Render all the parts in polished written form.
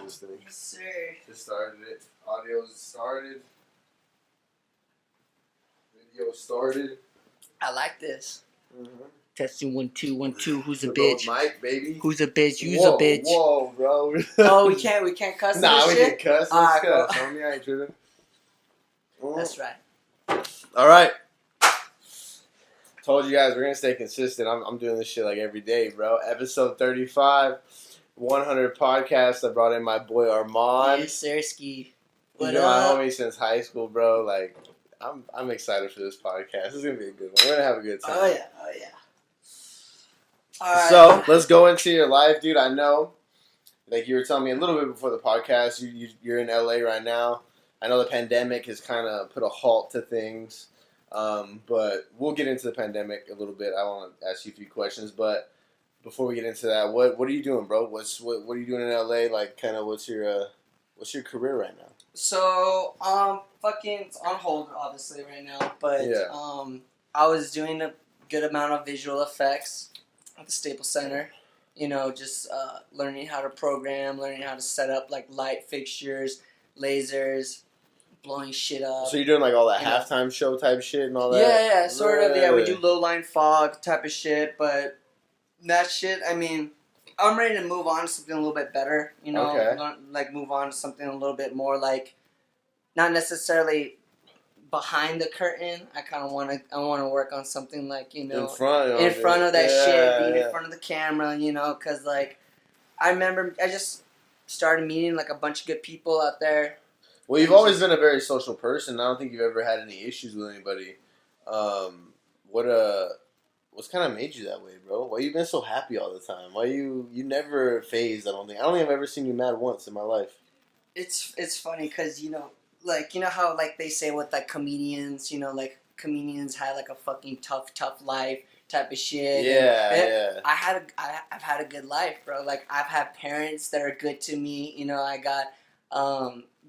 this thing. Yes, sir. Just started it. Audio's started. Video started. I like this. Mm-hmm. Testing 1 2 1 2. Who's a Good bitch? old mic, baby. Who's a bitch? You's a bitch. Whoa, bro. Oh, we can't cuss. Nah, we shit? can cuss. Let's cuss. Homie, I ain't tripping. That's right. All right. Told you guys we're gonna stay consistent. I'm doing this shit like every day, bro. Episode 35, 100 podcast. I brought in my boy Armand. Yes, sir, Ski. He's been my homie since high school, bro. Like, I'm excited for this podcast. This is gonna be a good one. We're gonna have a good time. Oh yeah. All right. So let's go into your life, dude. I know, like you were telling me a little bit before the podcast, you're in LA right now. I know the pandemic has kind of put a halt to things, but we'll get into the pandemic a little bit. I want to ask you a few questions, but before we get into that, what are you doing, bro? What are you doing in LA? Like, kind of what's your career right now? So fucking it's on hold obviously right now, but Yeah. I was doing a good amount of visual effects at the Staples Center. You know, just learning how to program, learning how to set up like light fixtures, lasers, blowing shit up. So you're doing like all that halftime show type shit and all that? Yeah, sort of. Yeah, we do low line fog type of shit, but that shit, I mean, I'm ready to move on to something a little bit better, you know, like move on to something a little bit more like, not necessarily behind the curtain. I kind of want to work on something like, you know, in front of that shit, being in front of the camera, you know, because like, I remember I just started meeting like a bunch of good people out there. Well, you've always been a very social person. I don't think you've ever had any issues with anybody. What's kind of made you that way, bro? Why you been so happy all the time? Why you never phased? I don't think I've ever seen you mad once in my life. It's funny because you know how like they say with like comedians, you know, like comedians had like a fucking tough life type of shit. Yeah. I've had a good life, bro. Like I've had parents that are good to me. You know, I got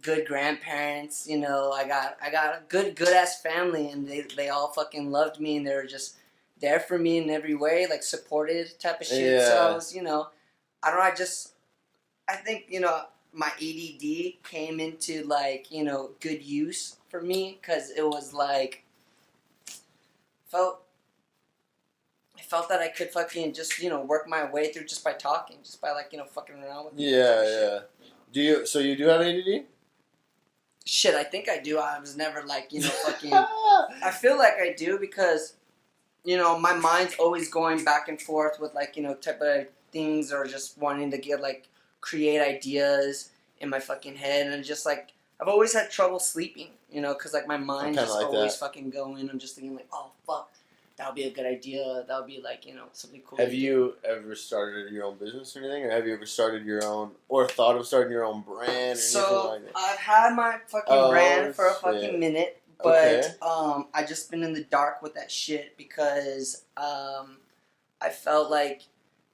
good grandparents. You know, I got a good ass family, and they all fucking loved me, and they were just there for me in every way, like supported type of shit. Yeah. So I was, you know, I don't know. I think, you know, my ADD came into like, you know, good use for me because it was like I felt that I could fucking just, you know, work my way through just by talking, just by like, you know, fucking around with people. Yeah. So you do have ADD? Shit, I think I do. I was never like, you know, fucking. I feel like I do because, you know, my mind's always going back and forth with like, you know, type of things or just wanting to get like create ideas in my fucking head, and just like I've always had trouble sleeping, you know, because like my mind just like always fucking going. I'm just thinking like, oh fuck, that would be a good idea. That would be like, you know, something cool. Have you ever started your own business or anything, or have you ever started your own or thought of starting your own brand or anything like that? I've had my fucking brand for a fucking minute. But I just been in the dark with that shit because I felt like,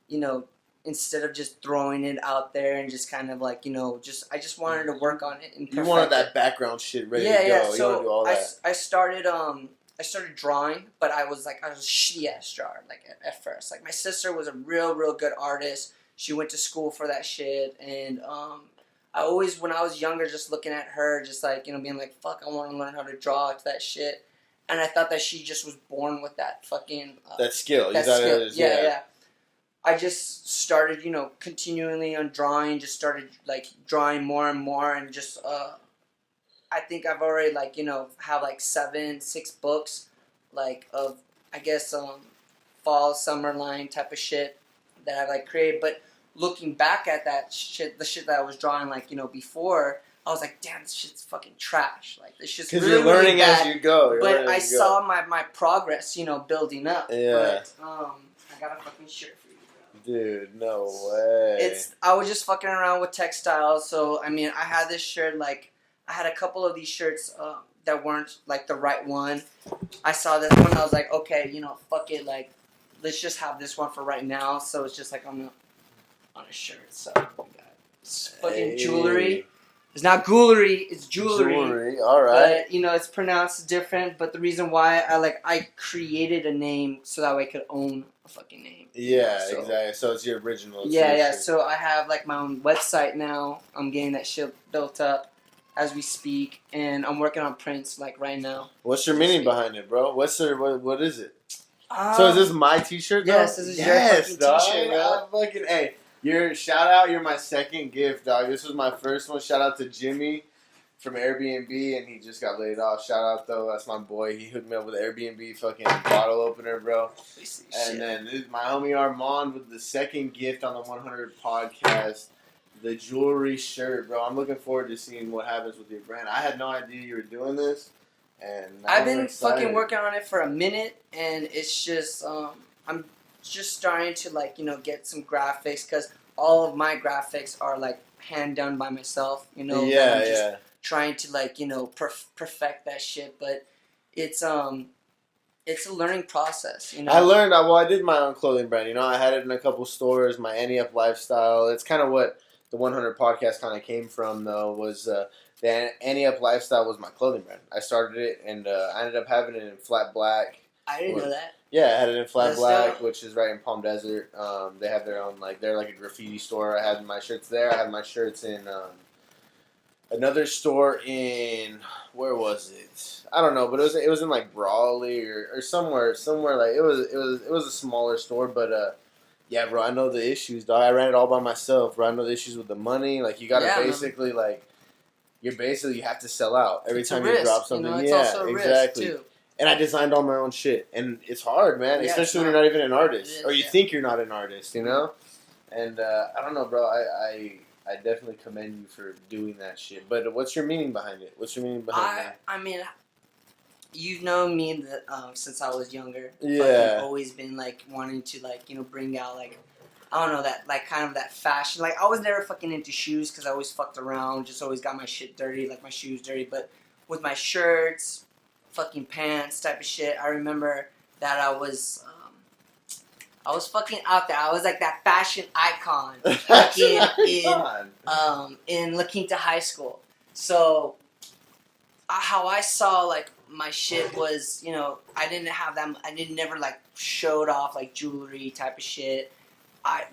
you know, instead of just throwing it out there and just kind of like, you know, I just wanted to work on it and perfect. You wanted that background shit ready to go. Yeah. You So want to do all that. I started drawing, but I was a shitty ass drawer like at first. Like my sister was a real good artist. She went to school for that shit, and I always, when I was younger, just looking at her, just like, you know, being like, fuck, I want to learn how to draw to that shit. And I thought that she just was born with that fucking... that skill. That skill. Yeah. I just started, you know, continually on drawing, just started, like, drawing more and more, and just, I think I've already, like, you know, have, like, 6 books, like, of, I guess, fall, summer line type of shit that I, like, created, but... Looking back at that shit, the shit that I was drawing, like, you know, before, I was like, damn, this shit's fucking trash. Like, this shit's really, you're learning really bad. as you go. But I saw my progress, you know, building up. Yeah. But, I got a fucking shirt for you, bro. Dude, no way. I was just fucking around with textiles, so, I mean, I had this shirt, like, I had a couple of these shirts that weren't, like, the right one. I saw this one, I was like, okay, you know, fuck it, like, let's just have this one for right now. So it's just like on a shirt. So we got fucking jewelry. It's not Guilry, it's jewelry. Jewelry, all right. But, you know, it's pronounced different. But the reason why I created a name so that way I could own a fucking name. Yeah, so, exactly. So it's your original. Yeah. So I have like my own website now. I'm getting that shit built up as we speak, and I'm working on prints like right now. What's your meaning behind it, bro? What is it? So is this my T-shirt? Though? Yes, this is your fucking dog. T-shirt, bro. Hey, shout out. You're my second gift, dog. This was my first one. Shout out to Jimmy from Airbnb, and he just got laid off. Shout out though, that's my boy. He hooked me up with an Airbnb fucking bottle opener, bro. And then my homie Armand with the second gift on the 100 podcast, the jewelry shirt, bro. I'm looking forward to seeing what happens with your brand. I had no idea you were doing this. And I've been fucking working on it for a minute, and it's just I'm just starting to like get some graphics because all of my graphics are like hand done by myself. Yeah. Trying to like perfect that shit, but it's a learning process. I learned. I did my own clothing brand. I had it in a couple stores. My Any Up lifestyle. It's kind of what the 100 podcast kind of came from, though. Was the Any Up lifestyle was my clothing brand. I started it, and I ended up having it in flat black. I didn't know that. Yeah, I had it in flat black, which is right in Palm Desert. They have their own they're like a graffiti store. I had my shirts there. I had my shirts in another store in where was it? I don't know, but it was in like Brawley or somewhere like it was a smaller store, but yeah, bro, I know the issues, dog. I ran it all by myself, bro. I know the issues with the money. Like you gotta basically you have to sell out every time you drop something. It's also a exactly. Risk too. And I designed all my own shit, and it's hard, man. Yeah, especially when you're not even an artist, or you think you're not an artist, And I don't know, bro. I definitely commend you for doing that shit. But what's your meaning behind it? What's your meaning behind that? I mean, you've known me since I was younger. Yeah. I've always been like wanting to bring out I don't know, that like kind of that fashion. Like I was never fucking into shoes because I always fucked around. Just always got my shit dirty, like my shoes dirty. But with my shirts, fucking pants type of shit, I remember that I was fucking out there. I was like that fashion icon in La Quinta High School. So how I saw like my shit was, I didn't have that. I never like showed off like jewelry type of shit.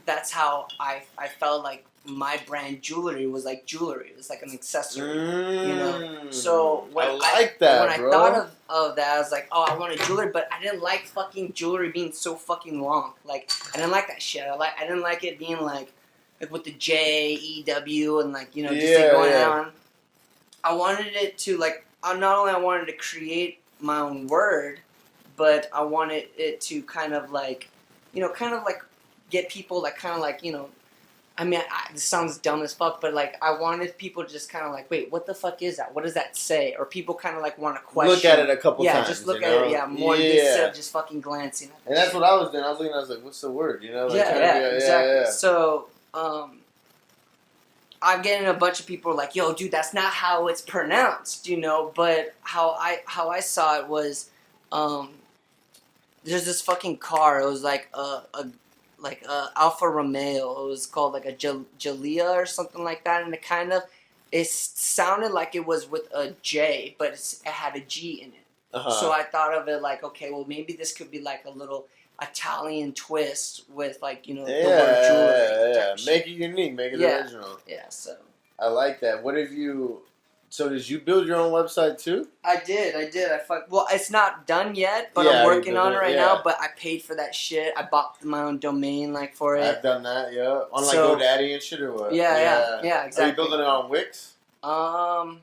That's how I felt like my brand jewelry was like jewelry. It was like an accessory, So when I thought of that, I was like, oh, I want a jewelry, but I didn't like fucking jewelry being so fucking long. Like I didn't like that shit. I didn't like it being like with the J-E-W and just going on. I wanted it to not only I wanted to create my own word, but I wanted it to kind of get people I mean, this sounds dumb as fuck, but I wanted people to just kind of wait, what the fuck is that? What does that say? Or people kind of want to question. Look at it a couple times. Yeah, just look at it. More instead of just fucking glancing at it. And that's what I was doing. I was looking. I was like, what's the word? Exactly. Yeah. So, I'm getting a bunch of people like, yo, dude, that's not how it's pronounced, But how I saw it was, there's this fucking car. It was like a Alfa Romeo. It was called like a Giulia or something like that, and it sounded like it was with a J, but it had a G in it. So I thought of it like, okay, well maybe this could be like a little Italian twist with the word jewelry. Yeah. Make it unique, make it original. Yeah, so I like that. What have you? So did you build your own website too? I did. Well, it's not done yet, but I'm working on it right now. But I paid for that shit. I bought my own domain for it. I've done that, yeah. On GoDaddy and shit or what? Yeah, exactly. Are you building it on Wix? Or on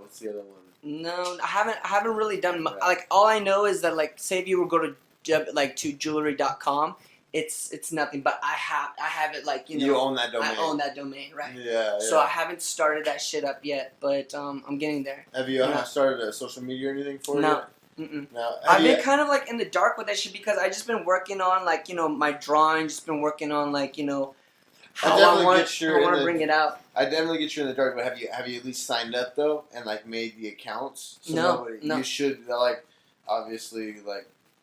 what's the other one? No, I haven't really done all I know is that say if you were to jewelry.com. It's nothing, but I have it you own that domain. I own that domain, right? Yeah. So I haven't started that shit up yet, but I'm getting there. Have you started a social media or anything for it? No. I've been kind of in the dark with that shit because I just been working on my drawing, just been working on how I want to bring it out. I definitely get you in the dark, but have you at least signed up though and made the accounts? No. You should obviously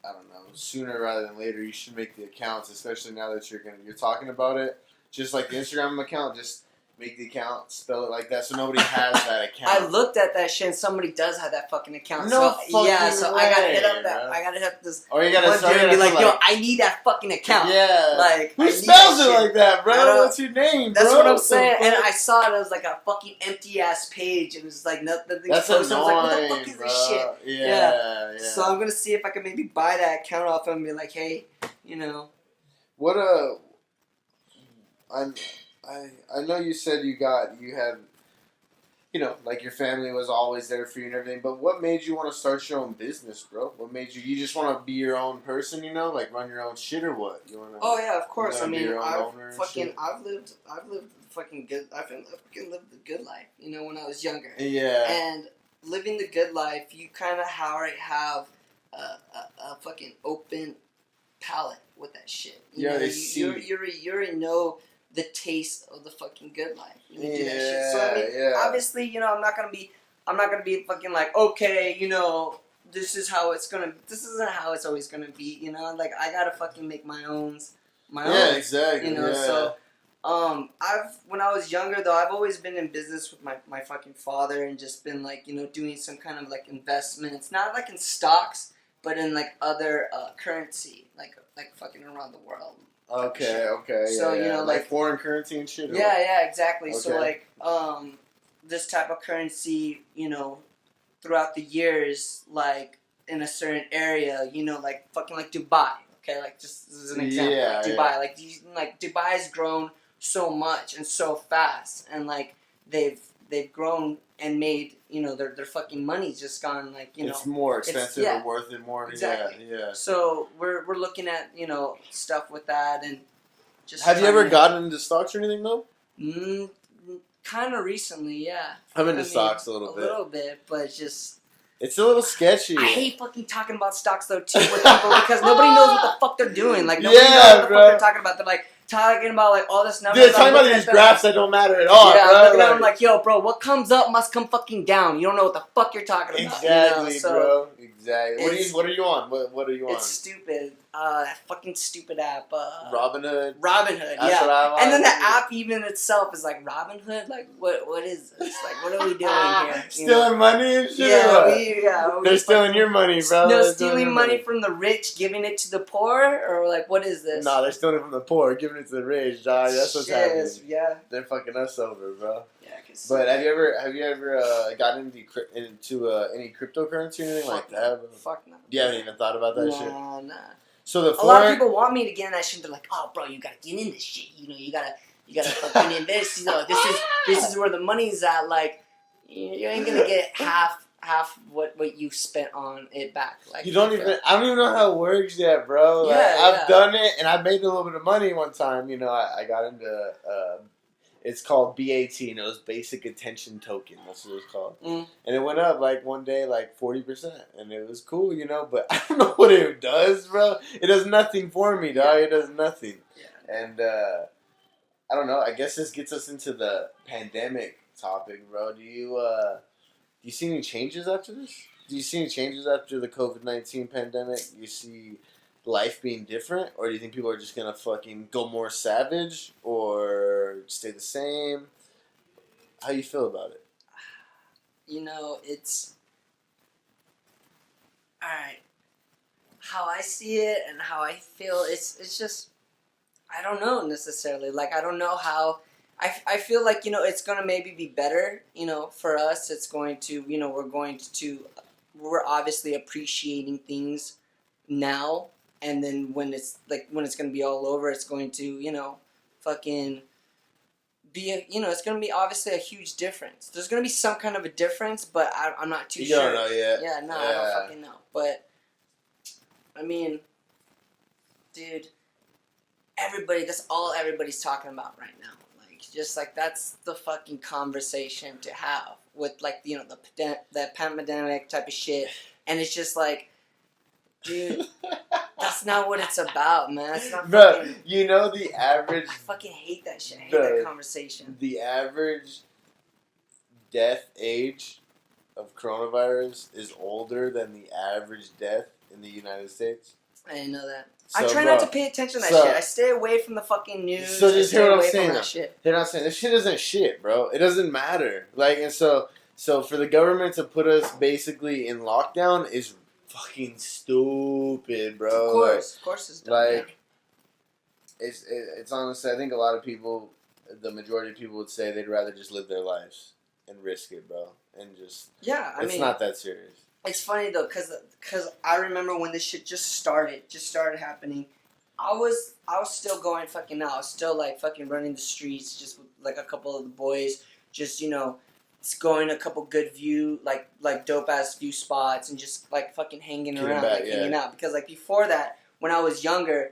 I don't know, sooner rather than later, you should make the accounts, especially now that you're talking about it. Just like the Instagram account, just make the account, spell it like that, so nobody has that account. I looked at that shit, and somebody does have that fucking account. No so, fucking yeah, so way, I gotta hit up bro. I gotta hit this. Or you gotta dude and be like, yo, I need that fucking account. Yeah. Like, who spells it like that, bro? What's your name, bro? That's what I'm saying. And I saw it. It was like a fucking empty ass page. It was like nothing. That's annoying, I was like, what the fuck is bro. this shit? Yeah. So I'm gonna see if I can maybe buy that account off him and be like, hey, you know. What I know you said you had, you know, like your family was always there for you and everything, but what made you want to start your own business, bro? What made you just want to be your own person, you know, like run your own shit or what? You wanna, oh yeah, of course. I mean, I've lived fucking good. I fucking lived the good life, you know, when I was younger. Yeah. And living the good life, you kind of already have a fucking open palate with that shit. You already know the taste of the fucking good life. You do that shit. So I mean, obviously, you know, I'm not gonna be fucking like, okay, you know, this isn't how it's always gonna be, you know. Like I gotta fucking make my own. Yeah, exactly. You know, so when I was younger though, I've always been in business with my fucking father and just been like, you know, doing some kind of like investments, not like in stocks, but in like other currency, like fucking around the world. Okay. So you know, like foreign currency and shit. Yeah, exactly. Okay. So like, this type of currency, you know, throughout the years, like in a certain area, you know, like fucking like Dubai. Okay, like just as an example, like Dubai, like Dubai's grown so much and so fast, and like they've grown and made, you know, their fucking money's just gone, like, you know, it's more expensive and worth it more. Exactly. Yeah. So we're looking at, you know, stuff with that and just. Have you ever gotten into stocks or anything though? Kind of recently, yeah. I'm into stocks a little bit, but just. It's a little sketchy. I hate fucking talking about stocks though too with people because nobody knows what the fuck they're doing. Like nobody knows what the fuck they're talking about. They're like talking about like all this numbers. Dude, they're talking about these graphs that don't matter at all. Yeah, bro. I'm looking at them like, yo, bro, what comes up must come fucking down. You don't know what the fuck you're talking about. Exactly, you know? bro. Exactly. What are you on? What are you on? It's stupid. That fucking stupid app. Robinhood. Robinhood, That's what I'm on. And then the app even itself is like Robinhood. Like what is this? Like what are we doing here? Stealing money and shit. They're stealing your money, bro. No, stealing money from the rich, giving it to the poor, or like what is this? No, they're stealing it from the poor, giving it to the rich, dog. That's what's happening. Yeah. They're fucking us over, bro. Yeah, I can see. But have you ever gotten into any cryptocurrency or anything like that? Bro? Fuck no. You haven't even thought about that shit? Nah. So a lot of people want me to get in that shit. They're like, "Oh, bro, you gotta get in this shit. You know, you gotta fucking invest. You know, this is where the money's at. Like, you ain't gonna get half what you spent on it back. Like, I don't even know how it works yet, bro. Like, I've done it and I made a little bit of money one time. You know, I got into it's called BAT, and it was Basic Attention Token. That's what it was called. And it went up like one day like 40%, and it was cool, you know. But I don't know what it does, bro. It does nothing for me, dog. It does nothing. Yeah. And I don't know. I guess this gets us into the pandemic topic, bro. Do you see any changes after this? Do you see any changes after the COVID-19 pandemic? You see life being different, or do you think people are just gonna fucking go more savage or stay the same? How you feel about it? You know, it's alright. How I see it and how I feel, it's just I don't know necessarily. Like I don't know how I feel like, you know, it's gonna maybe be better, you know, for us. It's going to, you know, we're obviously appreciating things now. And then when it's going to be all over, it's going to, you know, fucking be, you know, it's going to be obviously a huge difference. There's going to be some kind of a difference, but I'm not too sure. You don't know yet. Yeah, no, I don't fucking know. But, I mean, dude, that's all everybody's talking about right now. Like, just like, that's the fucking conversation to have with, like, you know, the pandemic type of shit. And it's just like, dude, that's not what it's about, man. It's not fucking... you know the average... I fucking hate that shit. I hate that conversation. The average death age of coronavirus is older than the average death in the United States. I didn't know that. So, I try not to pay attention to that shit. I stay away from the fucking news. So just hear what I'm saying. Hear what I'm saying. This shit isn't shit, bro. It doesn't matter. Like, and so for the government to put us basically in lockdown is fucking stupid, bro. Of course it's dumb. Like, it's honestly, I think a lot of people, the majority of people would say they'd rather just live their lives and risk it, bro, and just it's not that serious. It's funny though, cause I remember when this shit just started happening. I was still going fucking out. I was still like fucking running the streets, just with like a couple of the boys, just going a couple good like dope ass view spots, and just like fucking hanging around, hanging out. Because like before that, when I was younger,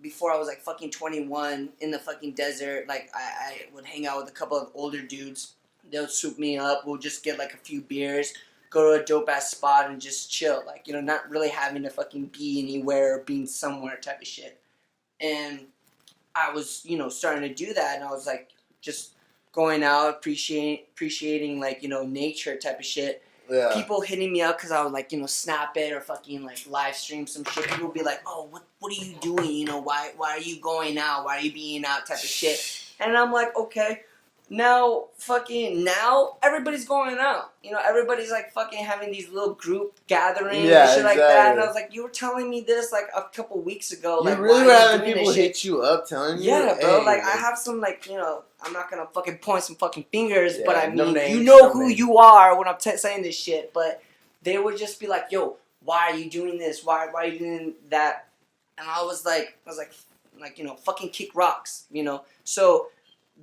before I was like fucking 21 in the fucking desert, like I would hang out with a couple of older dudes. They'll swoop me up. We'll just get like a few beers, go to a dope ass spot and just chill, like, not really having to fucking be anywhere or being somewhere type of shit. And I was, starting to do that, and I was like just going out, appreciating like, nature type of shit. Yeah. People hitting me up because I would like, snap it or fucking like live stream some shit. People would be like, "Oh, what are you doing? Why are you going out? Why are you being out?" type of shit. And I'm like, okay. Now everybody's going out. Everybody's like fucking having these little group gatherings and shit like that. And I was like, you were telling me this like a couple weeks ago. You like, really were having people hit you up telling you? Yeah, bro. Like I have some like, I'm not gonna fucking point some fucking fingers, but I mean, who you are when I'm saying this shit. But they would just be like, yo, why are you doing this? Why are you doing that? And I was like, fucking kick rocks, So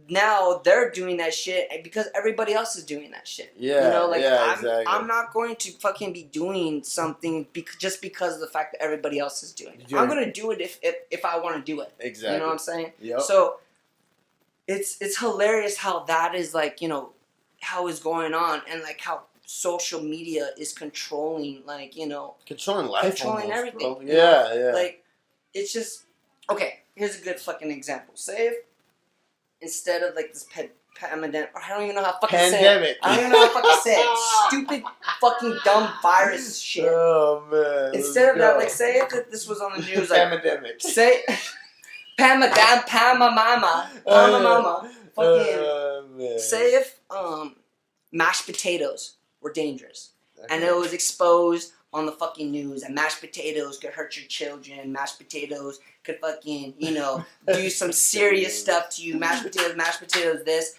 now they're doing that shit because everybody else is doing that shit. Yeah, exactly. I'm not going to fucking be doing something just because of the fact that everybody else is doing it. I'm going to do it if I want to do it. Exactly. You know what I'm saying? Yep. So it's hilarious how that is like, how is going on, and like how social media is controlling, like, controlling life, controlling almost, everything. Bro. Yeah. Like, it's just, okay, here's a good fucking example. Say if instead of like this pandemic, I don't even know how to fucking say it. I don't even know how to fucking say it. Stupid fucking dumb virus shit. Oh man. Instead of that, like, say if this was on the news, like pandemic. Say Pama mama. Fucking say if mashed potatoes were dangerous. Okay. And it was exposed on the fucking news, and mashed potatoes could hurt your children. Mashed potatoes could fucking, do some serious stuff to you. Mashed potatoes, this.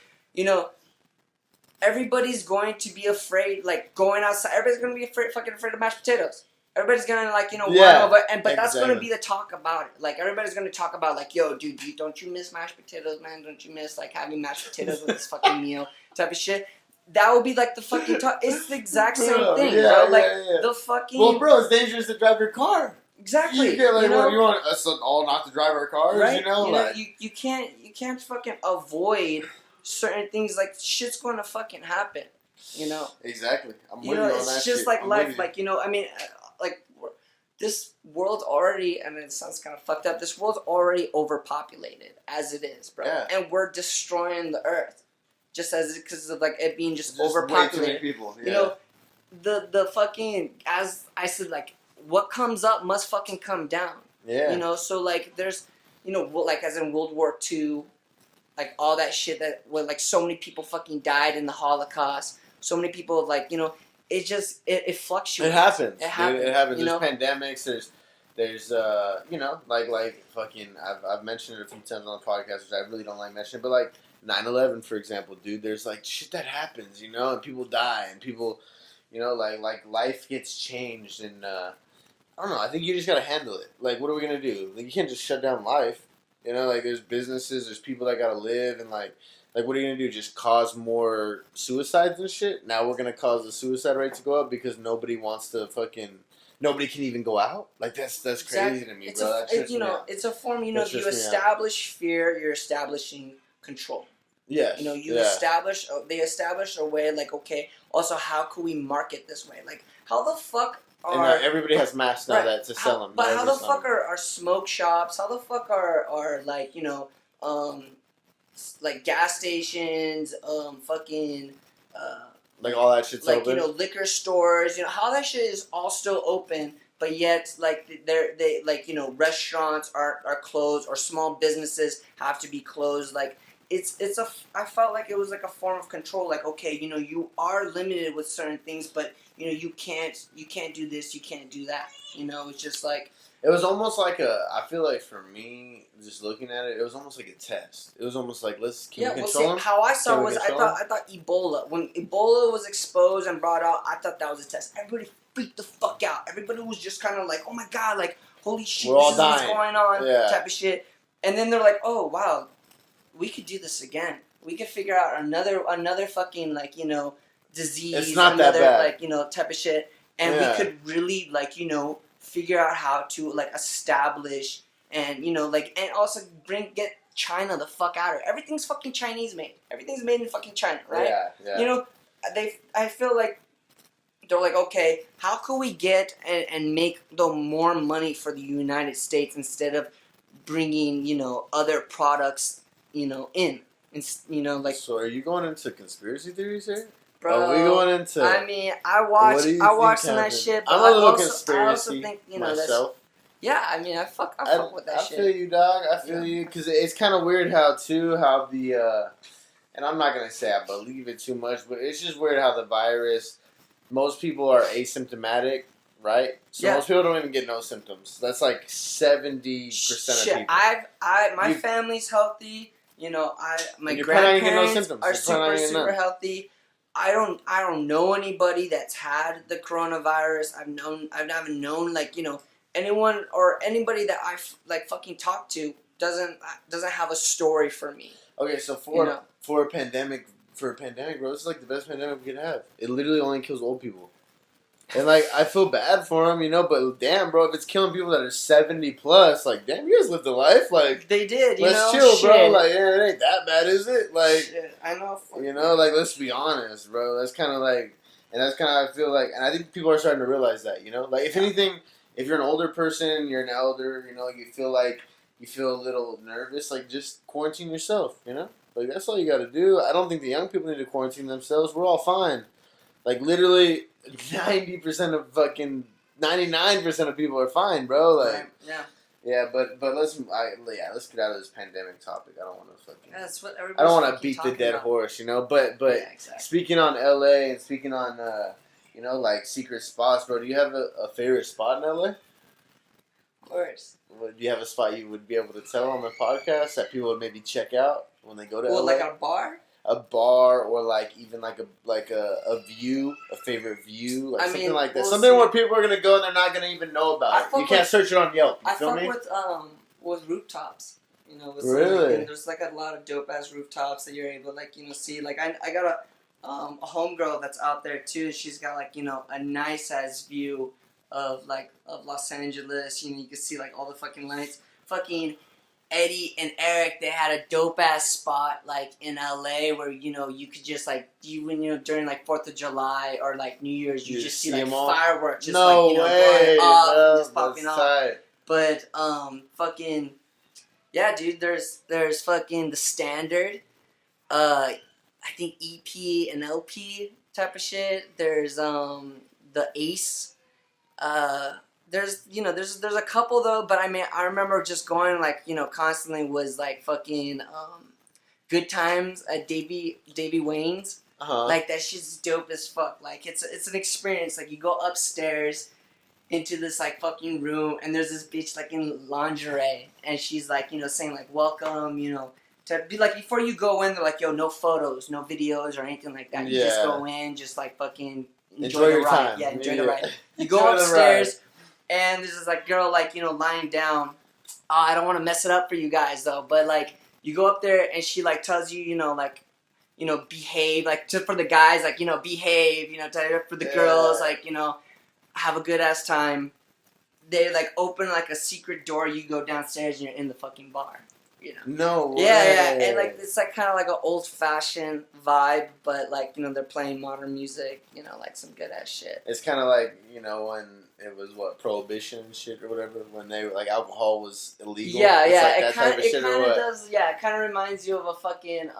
Everybody's going to be afraid, like, going outside. Everybody's going to be fucking afraid of mashed potatoes. Everybody's going to, like, run over. But that's going to be the talk about it. Like, everybody's going to talk about, like, yo, dude, don't you miss mashed potatoes, man? Don't you miss, like, having mashed potatoes with this fucking meal type of shit? That would be like the fucking talk. It's the exact same thing, bro. Like, the fucking... Well, bro, it's dangerous to drive your car. Exactly. You get, like, what, you want us all not to drive our cars, right? Like... You can't fucking avoid certain things. Like, shit's going to fucking happen, Exactly. I'm with you on that shit. It's just like life. Like, I mean, like, this world's already, and it sounds kind of fucked up, this world's already overpopulated as it is, bro. Yeah. And we're destroying the earth. Just as because of like it being just overpopulated. Way too many people. Yeah. The fucking, as I said, like, what comes up must fucking come down. Yeah. So like there's, like as in World War II, like all that shit that when like so many people fucking died in the Holocaust. So many people like it just it fluctuates. It happens. It happens. It happens. There's pandemics. There's like fucking I've mentioned it a few times on the podcast, which I really don't like mentioning, but like 9/11, for example, dude, there's like shit that happens, and people die, and people, like life gets changed, and I don't know, I think you just gotta handle it. Like, what are we gonna do? Like, you can't just shut down life, like there's businesses, there's people that gotta live, and like what are you gonna do? Just cause more suicides and shit? Now we're gonna cause the suicide rate to go up because nobody wants to nobody can even go out? Like, that's crazy to me, bro. It's a form, you establish fear, you're establishing control. Yes. They establish a way, like, okay, also, how could we market this way? Like, how the fuck are... And everybody has masks now to sell them. But how the fuck are smoke shops? How the fuck are like, like, gas stations, fucking... like, all that shit's like, open? liquor stores, how that shit is all still open, but yet like they like restaurants are closed or small businesses have to be closed. Like I felt like it was like a form of control. Like, okay, you are limited with certain things, but you can't do this, you can't do that. It's just like. It was almost like I feel like for me, just looking at it, it was almost like a test. It was almost like, can we control them? How I saw it was, I thought Ebola, when Ebola was exposed and brought out, I thought that was a test. Everybody freaked the fuck out. Everybody was just kind of like, oh my God, like, holy shit, this is what's going on, type of shit. And then they're like, oh, wow, we could do this again. We could figure out another fucking, like, disease. It's not that bad. Like, type of shit. And we could really, like, figure out how to like establish and and also get China the fuck out of it. Everything's fucking Chinese made. Everything's made in fucking China, right? Yeah. I feel like they're like, okay, how could we get and make the more money for the United States instead of bringing other products in like. So are you going into conspiracy theories here? Bro, are we going into? I mean, I watched some of that shit, but I'm a little I conspiracy think myself. I mean, I fuck with that shit. I feel you, dog. I feel you, because it's kind of weird how the and I'm not gonna say I believe it too much, but it's just weird how the virus. Most people are asymptomatic, right? So most people don't even get no symptoms. That's like 70% of people. My family's healthy. My grandparents are super healthy. I don't know anybody that's had the coronavirus. I've never known like anyone or anybody that I've like fucking talked to doesn't have a story for me. Okay, so for a pandemic, bro, this is like the best pandemic we could have. It literally only kills old people. And like I feel bad for them, but damn, bro, if it's killing people that are 70 plus, like damn, you guys lived a life, like they did. Let's chill, bro. Like it ain't that bad, is it? Like shit, I know. Like let's be honest, bro. That's kind of like, and that's kind of I feel like, and I think people are starting to realize that, like if anything, if you're an older person, you're an elder, you feel a little nervous, like just quarantine yourself, like that's all you got to do. I don't think the young people need to quarantine themselves. We're all fine. Like literally. 90% of fucking 99% of people are fine, bro. Like, yeah, but let's get out of this pandemic topic. I don't want to fucking. That's what I don't want to beat the dead horse, But exactly. Speaking on LA and speaking on like secret spots, bro. Do you have a favorite spot in LA? Of course. Do you have a spot you would be able to tell on the podcast that people would maybe check out when they go to LA? Like a bar? A bar or like even like a view, a favorite view, like something like that. Something where people are gonna go and they're not gonna even know about it. You can't search it on Yelp. You feel me? With rooftops. Really? There's like a lot of dope ass rooftops that you're able to see. Like I got a homegirl that's out there too. She's got like a nice ass view of Los Angeles. You can see like all the fucking lights. Fucking Eddie and Eric, they had a dope ass spot like in LA where you could just like during like 4th of July or like New Year's you just see like fireworks just going off and just popping off. Tight. But fucking yeah, dude, there's fucking the Standard, I think EP and LP type of shit. There's the Ace. There's a couple though, but I mean I remember just going like constantly was like fucking Good Times at Davy Wayne's. Like that shit's dope as fuck. Like it's an experience. Like you go upstairs into this like fucking room and there's this bitch like in lingerie and she's like saying like welcome to be like before you go in they're like yo no photos no videos or anything like that. You just go in just like fucking enjoy the ride. Time. Yeah, enjoy the ride. You go upstairs. And there's this like girl like lying down. I don't want to mess it up for you guys though, but like you go up there and she like tells you behave like for the guys like behave for the girls like have a good ass time. They like open like a secret door. You go downstairs and you're in the fucking bar. You know. No way. Yeah, and like it's like kind of like an old fashioned vibe, but like they're playing modern music. Like some good ass shit. It's kind of like when it was prohibition shit or whatever, when they like alcohol was illegal. Yeah, it's yeah. Like It kind of does. Yeah, it kind of reminds you of a fucking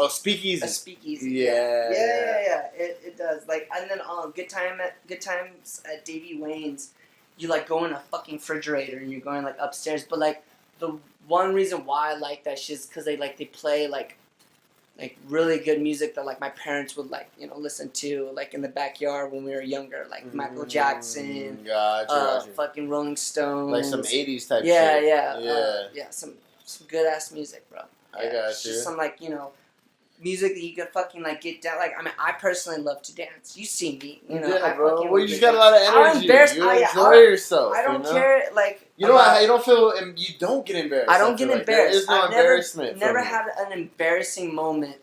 speakeasy. A speakeasy. Yeah. It does. Like, and then good times at Davy Wayne's. You like go in a fucking refrigerator and you're going like upstairs, but like the one reason why I like that shit is because they play like really good music that like my parents would listen to like in the backyard when we were younger, like Michael Jackson, gotcha. fucking Rolling Stones, like some 80s type yeah, shit. Yeah, some good ass music, bro. I got you. Just some music that you could fucking get down. Like, I mean, I personally love to dance. You see me, Yeah, bro. Well, you just got a lot of energy. I'm embarrassed. You enjoy yourself. I don't care. Like, you don't feel. You don't get embarrassed. I don't get embarrassed. There is no embarrassment. Never had an embarrassing moment.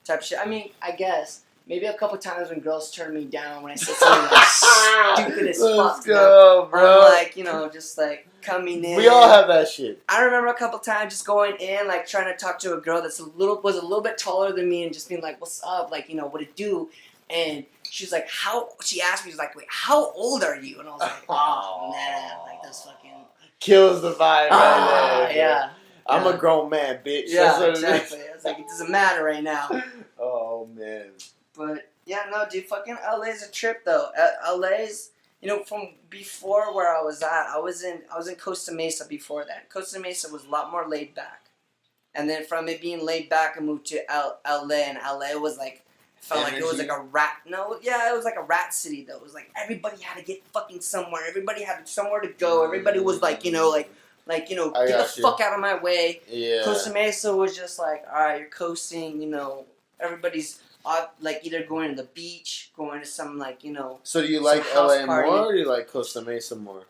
Type shit. I mean, I guess maybe a couple times when girls turn me down when I said something stupid as fuck. Let's go, bro. I'm just coming in. We all have that shit. I remember a couple times just going in, trying to talk to a girl that's a little bit taller than me, and just being like, "What's up?" What it do? And she's like, "How?" She asked me, "She's like, wait, how old are you?" And I was like, "Oh man, this fucking kills the vibe right there." Yeah. I'm a grown man, bitch. Yeah, exactly. I was like, it doesn't matter right now. Oh man. But yeah, no, dude, fucking LA's a trip though. LA's, from before where I was at, I was in Costa Mesa before that. Costa Mesa was a lot more laid back, and then from it being laid back, I moved to LA, and LA was felt like it was like a rat. No, yeah, it was like a rat city though. It was like everybody had to get fucking somewhere. Everybody had somewhere to go. Everybody was get the fuck out of my way. Yeah. Costa Mesa was just like, all right, you're coasting. Everybody's either going to the beach, going to some So do you like LA party. more, or do you like Costa Mesa more?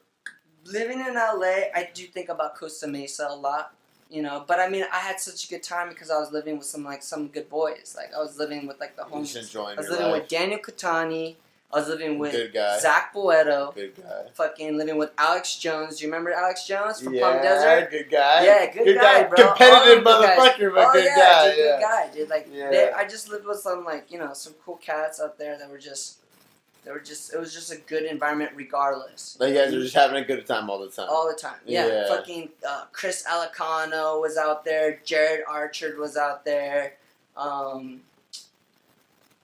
Living in LA, I do think about Costa Mesa a lot. But I mean, I had such a good time because I was living with some good boys. Like, I was living with the homies. I was living with Daniel Catani. I was living with good guy. Zach Boeto. Good guy. Fucking living with Alex Jones. Do you remember Alex Jones from Palm Desert? Good guy. Yeah, good guy, bro. Competitive motherfucker, but good guy. Good guy, dude. I just lived with some some cool cats out there that were just. It was just a good environment regardless. Like, you guys were just having a good time all the time. All the time. Yeah. Fucking Chris Alicano was out there. Jared Archer was out there.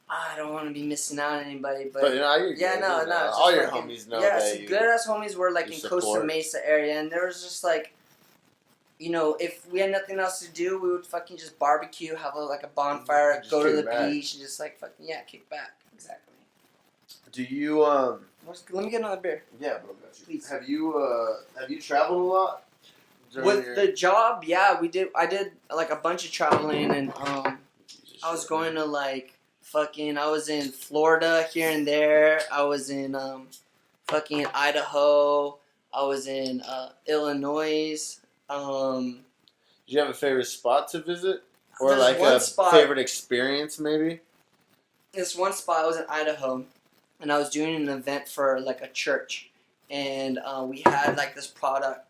I don't want to be missing out on anybody, but you're good. No. All your homies know that. Some good ass homies were in Costa Mesa area, and there was just if we had nothing else to do, we would fucking just barbecue, have a bonfire, go to the beach, and just kick back. Exactly. Do you Let me get another beer. Yeah, bro, got you. Please. Have you traveled a lot? With the job, yeah, we did. I did a bunch of traveling, and I was going to I was in Florida here and there. I was in fucking Idaho. I was in Illinois. Did you have a favorite spot to visit, or There's a favorite experience maybe? This one spot, I was in Idaho, and I was doing an event for a church, and we had this product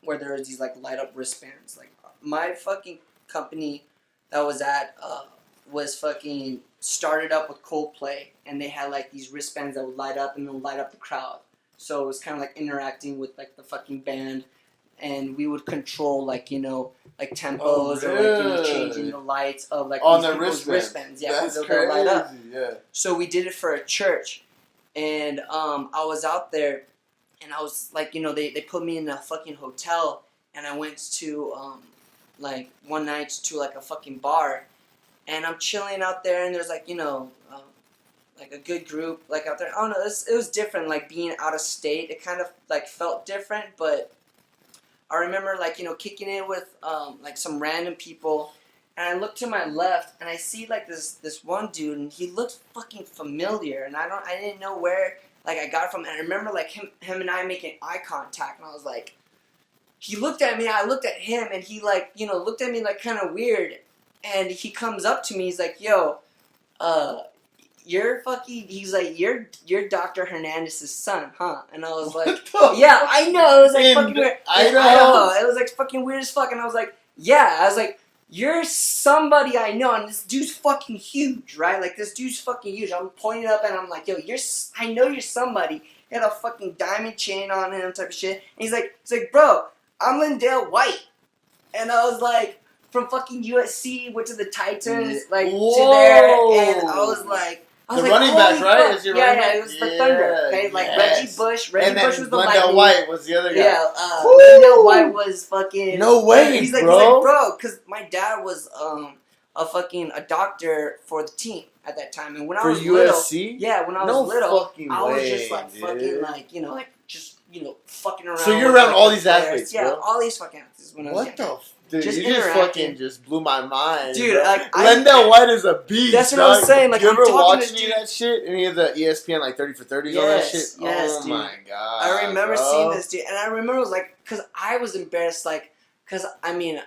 where there was these light up wristbands. My fucking company that was at was fucking started up with Coldplay, and they had these wristbands that would light up and then light up the crowd. So it was kind of interacting with the fucking band, and we would control tempos or changing the lights of on these the wristbands. Yeah, that's crazy. Light up. Yeah. So we did it for a church, and I was out there, and I was they put me in a fucking hotel, and I went to one night to a fucking bar, and I'm chilling out there, and there's a good group out there. I don't know, it was different being out of state. It kind of felt different, but I remember kicking it with some random people, and I look to my left, and I see this one dude, and he looks fucking familiar, and I didn't know where I got it from. And I remember him and I making eye contact, and I was like, he looked at me, I looked at him, and he looked at me kind of weird, and he comes up to me, he's like, yo, you're fucking, he's like, you're Dr. Hernandez's son, huh? And I was like, yeah, I know. It was like fucking weird. Idaho. It was like fucking weird as fuck. And I was like, yeah. I was like, you're somebody I know, and this dude's fucking huge, right? Like, this dude's fucking huge. I'm pointing up, and I'm like, yo, I know you're somebody. He had a fucking diamond chain on him, type of shit. And he's like, bro, I'm Lindale White. And I was like, from fucking USC, went to the Titans, like, to there, and I was like, running back, right? Is your running back? It was the Thunder, okay? Like, Reggie Bush was the Lightning. White was the other guy. Yeah, Lindale White was fucking... No way, he's like, bro, because my dad was a doctor for the team at that time, and when I was USC? Little, when I was little, I was just like, dude. fucking, like, like, just, fucking around. So you're around all these athletes, bro? Yeah, all these fucking athletes when I was young. Dude, you just fucking just blew my mind. Dude, like, Lindale White is a beast. That's what I was saying. Like, you ever watch any of that shit? Any of the ESPN, like 30 for 30s, all that shit? Yes, oh my god. I remember seeing this, dude. And I remember it was like, because I was embarrassed, like, because, I mean,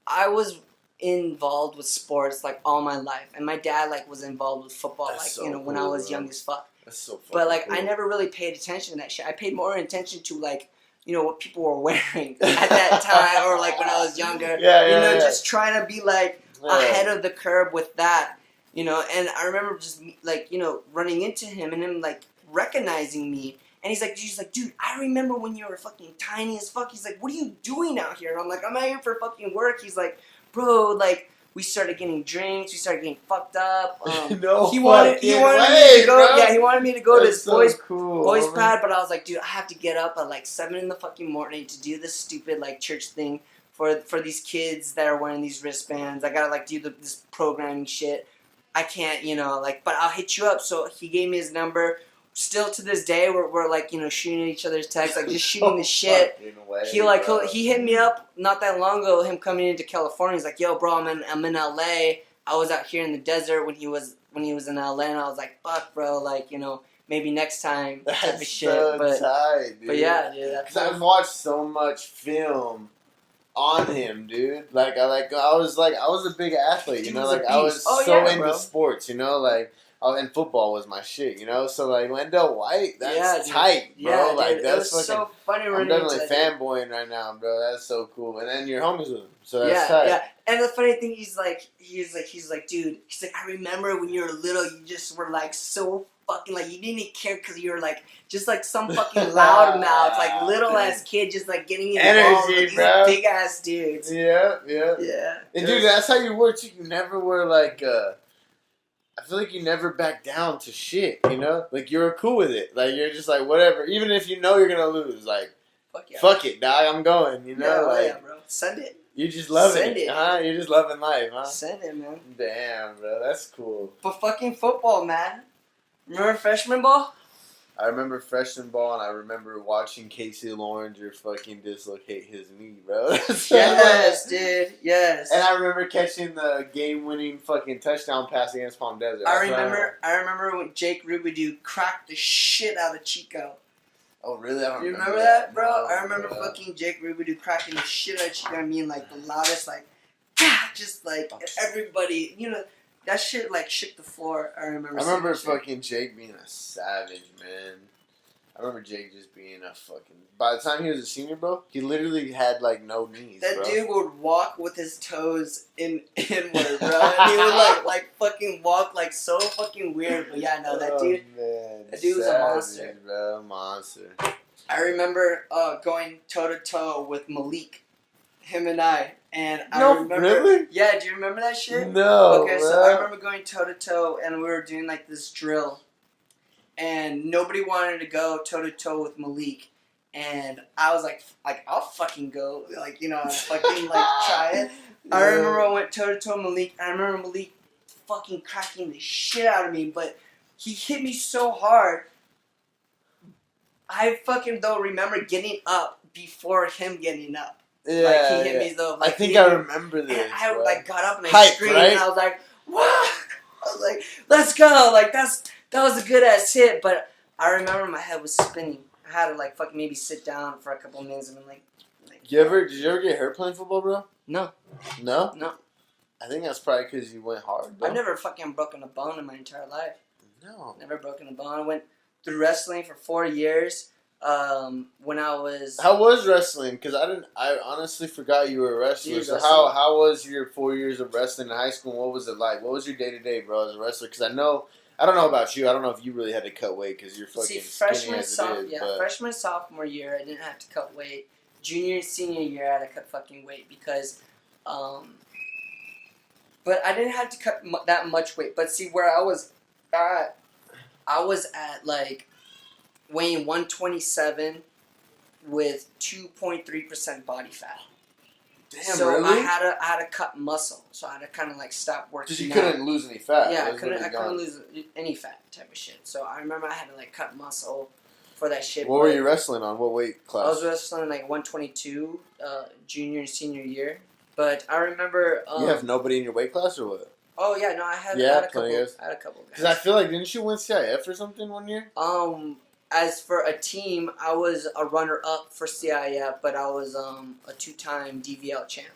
I was involved with sports, like, all my life. And my dad, like, was involved with football, That's like, when I was young as fuck. That's so fucking But, like, cool. I never really paid attention to that shit. I paid more attention to, like, what people were wearing at that time, or like when I was younger. Just trying to be like ahead of the curve with that, And I remember just like, running into him and him like recognizing me. And he's like, dude, I remember when you were fucking tiny as fuck. He's like, what are you doing out here? And I'm like, I'm out here for fucking work. He's like, bro, like, we started getting drinks. We started getting fucked up. He wanted me to go. Bro. Yeah, he wanted me to go to his boys' pad. But I was like, dude, I have to get up at like 7 in the fucking morning to do this stupid like church thing for these kids that are wearing these wristbands. I gotta like do this programming shit. I can't, but I'll hit you up. So he gave me his number. Still to this day, we're like, shooting at each other's texts, like just shooting the shit. He hit me up not that long ago. Him coming into California, he's like, "Yo, bro, I'm in LA. I was out here in the desert when he was in LA, and I was like, fuck, bro, like maybe next time." That's type of shit. So but tight, dude. But yeah, dude. Because I've watched so much film on him, dude. Like I was a big athlete, I was into sports, and football was my shit, So like Lindale White, that's tight, bro. Yeah, like dude, that's fucking. So funny. I'm definitely fanboying right now, bro. That's so cool. And then you're homies with him, so that's tight. Yeah. And the funny thing, he's like, dude. He's like, I remember when you were little, you just were like so fucking like you didn't even care because you were like just like some fucking loudmouth, like little ass kid, just like getting involved with these big ass dudes. Yeah. And dude, that's how you were too. You never were like. I feel like you never back down to shit, Like, you're cool with it. Like, you're just like, whatever. Even if you know you're going to lose, like, fuck it, dog, I'm going, Yeah, bro. Send it. You're just loving it, huh? You're just loving life, huh? Send it, man. Damn, bro. That's cool. But fucking football, man. Remember freshman ball? I remember freshman ball, and I remember watching Casey Loringer fucking dislocate his knee, bro. Yes, dude. Yes. And I remember catching the game-winning fucking touchdown pass against Palm Desert. I remember when Jake Rubidoux cracked the shit out of Chico. Oh, really? I don't remember. You remember that, bro? No, I remember fucking Jake Rubidoux cracking the shit out of Chico. I mean, like, the loudest, like, just, like, everybody, that shit, like, shook the floor. I remember fucking Jake being a savage, man. I remember Jake just being a fucking... By the time he was a senior, bro, he literally had, like, no knees, That dude would walk with his toes inward, bro. And he would, like fucking walk, like, so fucking weird. But, yeah, no, that dude... Man, that dude was a monster. Bro, monster. I remember going toe-to-toe with Malik. Him and I. And I remember... Really? Yeah, do you remember that shit? No, Okay, so I remember going toe-to-toe, and we were doing, like, this drill. And nobody wanted to go toe-to-toe with Malik. And I was like, I'll fucking go. Like, fucking, like, try it. Yeah. I remember I went toe-to-toe with Malik. I remember Malik fucking cracking the shit out of me. But he hit me so hard. I fucking, though, remember getting up before him getting up. Yeah, like, he hit me, though. Like, I think I remember this. And I, like, got up and I screamed. Right? And I was like, what? I was like, let's go. Like, that was a good-ass hit. But I remember my head was spinning. I had to, like, fucking maybe sit down for a couple minutes and be like... Did you ever get hurt playing football, bro? No. No? No. I think that's probably because you went hard, bro. I've never fucking broken a bone in my entire life. No. Never broken a bone. I went through wrestling for 4 years. When I was... How was wrestling? Because I honestly forgot you were a wrestler. So how was your 4 years of wrestling in high school? And what was it like? What was your day-to-day, bro, as a wrestler? Because I don't know about you. I don't know if you really had to cut weight because you're fucking skinny as it is. Yeah, freshman, sophomore year, I didn't have to cut weight. Junior and senior year, I had to cut fucking weight because... but I didn't have to cut that much weight. But see, where I was at, like... weighing 127 with 2.3% body fat. Damn, so really? I had to cut muscle. So I had to kind of like stop working. Because you couldn't lose any fat. Yeah, I couldn't lose any fat type of shit. So I remember I had to like cut muscle for that shit. What were you wrestling on? What weight class? I was wrestling like 122 junior and senior year. But I remember... you have nobody in your weight class or what? Oh yeah, no, I had a couple guys. Because I feel like, didn't you win CIF or something one year? As for a team, I was a runner-up for CIF, but I was a 2-time DVL champ.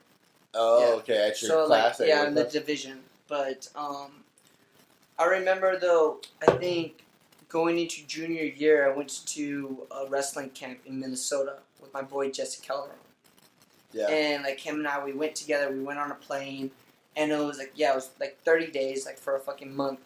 Oh, yeah. Okay, at your class? Like, yeah, in the division. But I remember, though, I think going into junior year, I went to a wrestling camp in Minnesota with my boy Jesse Keller. Yeah. And, like, him and I, we went together. We went on a plane, and it was, like, it was, like, 30 days, like, for a fucking month.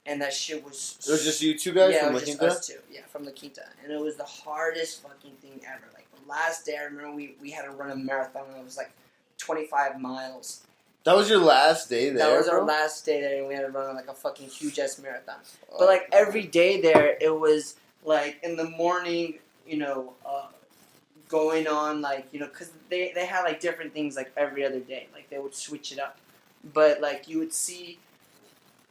And that shit was... It was just you two guys from La Quinta? Yeah, it was just us two. Yeah, from La Quinta. And it was the hardest fucking thing ever. Like, the last day, I remember we had to run a marathon. And it was, like, 25 miles. That was your last day there, That was our last day there, and we had to run, like, a fucking huge-ass marathon. But, like, every day there, it was, like, in the morning, you know, going on, like, you know, because they had, like, different things, like, every other day. Like, they would switch it up. But, like, you would see,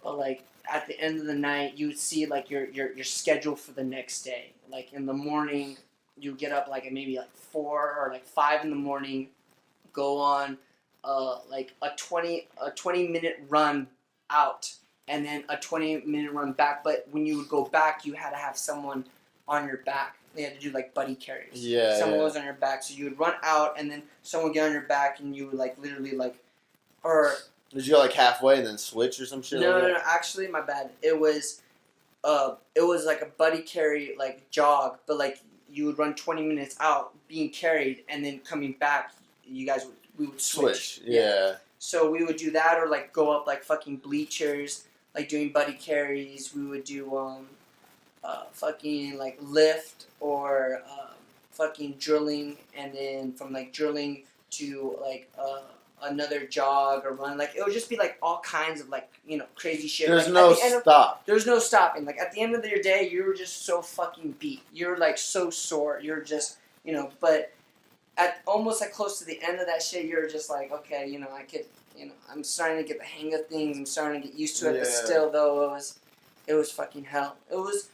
like... at the end of the night, you would see, like, your schedule for the next day. Like, in the morning, you get up, like, maybe, like, 4 or, like, 5 in the morning, go on, like, a 20-minute run out, and then a 20-minute run back. But when you would go back, you had to have someone on your back. They had to do, like, buddy carries. Yeah, someone was on your back. So you would run out, and then someone would get on your back, and you would, like, literally, like, or... Did you go like halfway and then switch or some shit? No. Actually, my bad. It was like a buddy carry, like jog, but like you would run 20 minutes out being carried, and then coming back, we would switch. Yeah. So we would do that, or like go up like fucking bleachers, like doing buddy carries. We would do fucking like lift or fucking drilling, and then from like drilling to like another jog or run. Like, it would just be like all kinds of like, you know, crazy shit. There's like, no stop. There's no stopping. Like, at the end of your day, you were just so fucking beat. You're like so sore. You're just, you know, but at almost like close to the end of that shit, you're just like, okay, you know, I could, you know, I'm starting to get the hang of things. I'm starting to get used to it. Yeah. But still, though, it was fucking hell. It was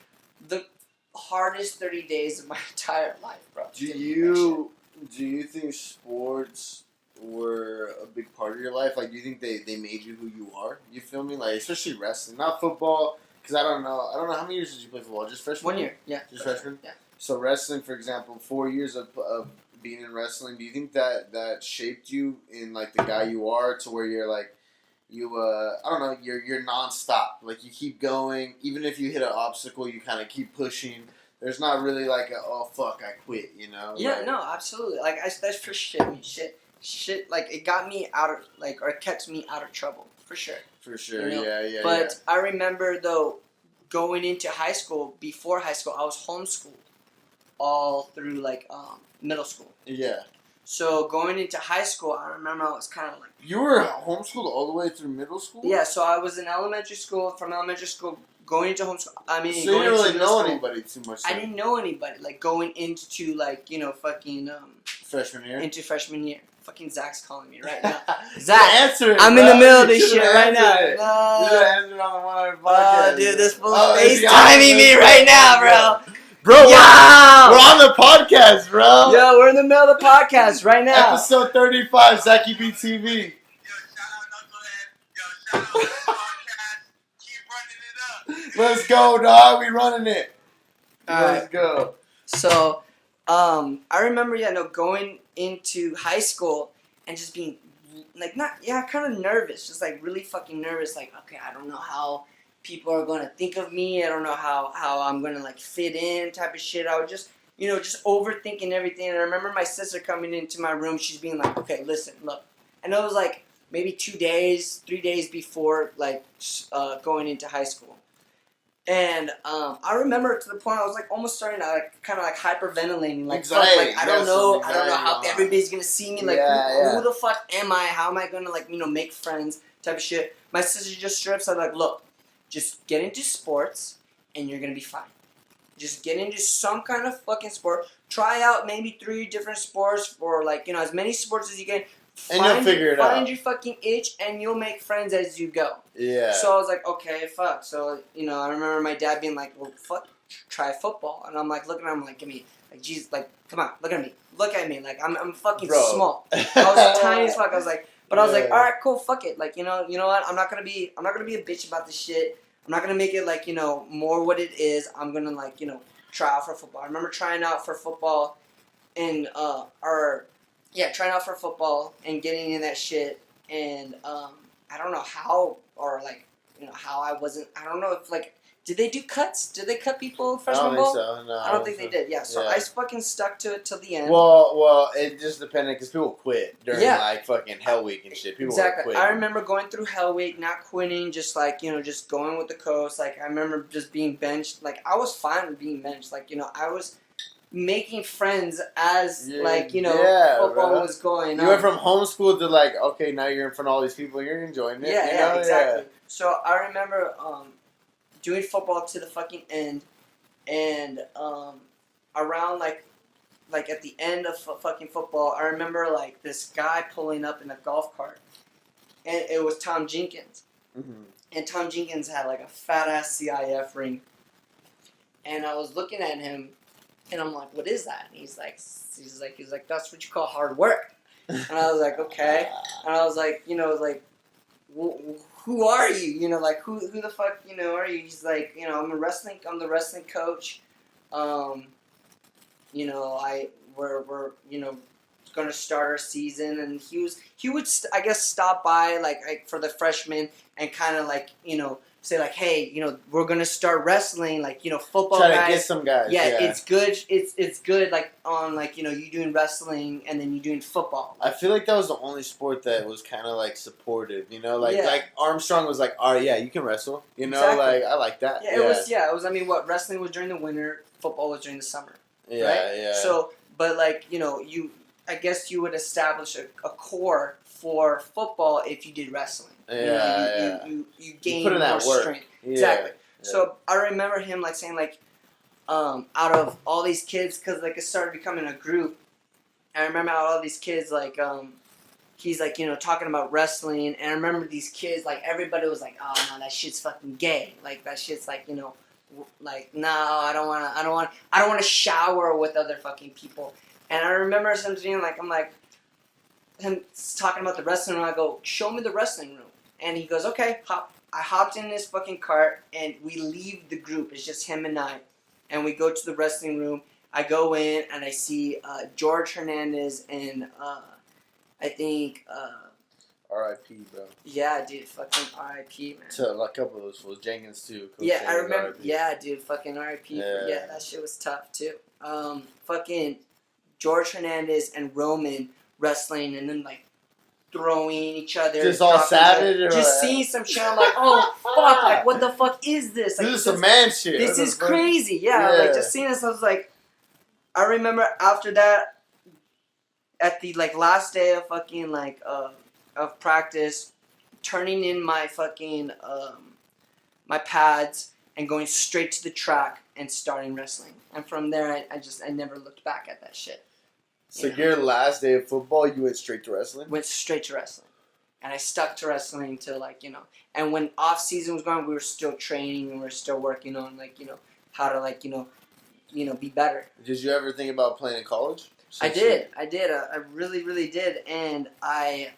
the hardest 30 days of my entire life, bro. Do you think sports were a big part of your life? Like, do you think they made you who you are? You feel me? Like, especially wrestling, not football. Because I don't know how many years did you play football? Just freshman? 1 year, yeah. Just freshman? Yeah. So wrestling, for example, 4 years of being in wrestling. Do you think that shaped you in like the guy you are, to where you're like I don't know, you're nonstop. Like, you keep going, even if you hit an obstacle, you kind of keep pushing. There's not really like oh fuck, I quit, you know? Yeah, like, no, absolutely. Like, that's for shit, like, it got me out of, like, or it kept me out of trouble, for sure. For sure, you know? yeah. But I remember, though, going into high school, before high school, I was homeschooled all through, like, middle school. Yeah. So, going into high school, I remember I was kind of like... You were homeschooled all the way through middle school? Yeah, so I was in elementary school, from elementary school, going into homeschool, so you didn't really know anybody too much? I didn't know anybody, like, going into, like, you know, fucking... freshman year? Into freshman year. Fucking Zach's calling me right now. Zach, answer it, I'm in the middle of this shit right now. You should have answered on the 100 podcast. Dude, this fool's FaceTiming me right now, bro. Bro, we're on the podcast, bro. Yo, we're in the middle of the podcast right now. Episode 35, Zachybtv. Let's go, dog. We running it. Let's go. So, I remember, going into high school and just being, like, kind of nervous. Just, like, really fucking nervous. Like, okay, I don't know how people are going to think of me. I don't know how I'm going to, like, fit in type of shit. I would just, just overthinking everything. And I remember my sister coming into my room. She's being like, okay, listen, look. And it was, like, maybe 3 days before, like, going into high school. And I remember to the point I was like almost starting to like kind of like hyperventilating, like anxiety, I don't know how everybody's gonna see me, like who the fuck am I? How am I gonna like make friends type of shit. My sister just strips. I'm like, look, just get into sports and you're gonna be fine. Just get into some kind of fucking sport. Try out maybe 3 different sports or like as many sports as you can. And you'll figure it out. Find your fucking itch, and you'll make friends as you go. Yeah. So I was like, okay, fuck. So, I remember my dad being like, well, fuck, try football. And I'm like, looking at him like, give me, like, Jesus, like, come on, look at me. Look at me. Like, I'm fucking small. I was tiny as fuck. I was like, I was like, all right, cool, fuck it. Like, you know what? I'm not gonna be a bitch about this shit. I'm not gonna make it like, more what it is. I'm gonna like, try out for football. I remember trying out for football in trying out for football and getting in that shit, and I don't know how, or like, how I don't know if like, did they do cuts? Did they cut people in freshman bowl? I don't think so, no. I don't think they did, yeah, so I fucking stuck to it till the end. Well, it just depended, because people quit during like fucking Hell Week and shit. People exactly. quit. I remember going through Hell Week, not quitting, just like, just going with the coast. Like, I remember just being benched. Like, I was fine with being benched. Like, I was making friends as football was going on. You went from homeschool to like, okay, now you're in front of all these people, you're enjoying it. Yeah, exactly. So I remember doing football to the fucking end, and around like at the end of fucking football, I remember like this guy pulling up in a golf cart, and it was Tom Jenkins, and Tom Jenkins had like a fat ass CIF ring, and I was looking at him. And I'm like, what is that? And he's like, that's what you call hard work. And I was like, okay. And I was like, who are you? Like, who the fuck, are you? He's like, I'm the wrestling coach. We're gonna start our season, and he would I guess stop by like for the freshmen and kind of like say like, hey, we're gonna start wrestling, like football. Try guys. to get some guys. Yeah, it's good. It's good. Like on like you doing wrestling and then you doing football. I feel like that was the only sport that was kind of like supportive. Like Armstrong was like, all right, yeah, you can wrestle. Exactly. Like I like that. Yeah, it was. I mean, wrestling was during the winter, football was during the summer. Yeah, right? yeah. So, but like I guess you would establish a core for football if you did wrestling. Yeah, you gain more strength. Yeah, exactly. Yeah. So I remember him like saying like, out of all these kids, because like it started becoming a group. I remember all these kids like he's like talking about wrestling, and I remember these kids like everybody was like, oh no, that shit's fucking gay. Like that shit's like like no, I don't want to shower with other fucking people. And I remember something like I'm like him talking about the wrestling room. I go, show me the wrestling room. And he goes, okay, hop. I hopped in this fucking cart, and we leave the group. It's just him and I. And we go to the wrestling room. I go in, and I see George Hernandez and I think... R.I.P., bro. Yeah, dude, fucking R.I.P., man. So, like, a couple of those fools. Jenkins, too. Coach Jenkins, I remember. R.I.P. Yeah, dude, fucking R.I.P. Yeah, that shit was tough, too. Fucking George Hernandez and Roman wrestling, and then, like, throwing each other. Just all savage? Or just seeing some shit. I'm like, oh, fuck. Like, what the fuck is this? Like, this is some man shit. This is crazy. Yeah, like, just seeing this, I was like, I remember after that, at the, like, last day of fucking, like, of practice, turning in my fucking, my pads and going straight to the track and starting wrestling. And from there, I never looked back at that shit. So your last day of football, you went straight to wrestling? Went straight to wrestling. And I stuck to wrestling until, like, and when off season was going, we were still training and we were still working on, like, how to, like, be better. Did you ever think about playing in college? I did. I really, really did. And I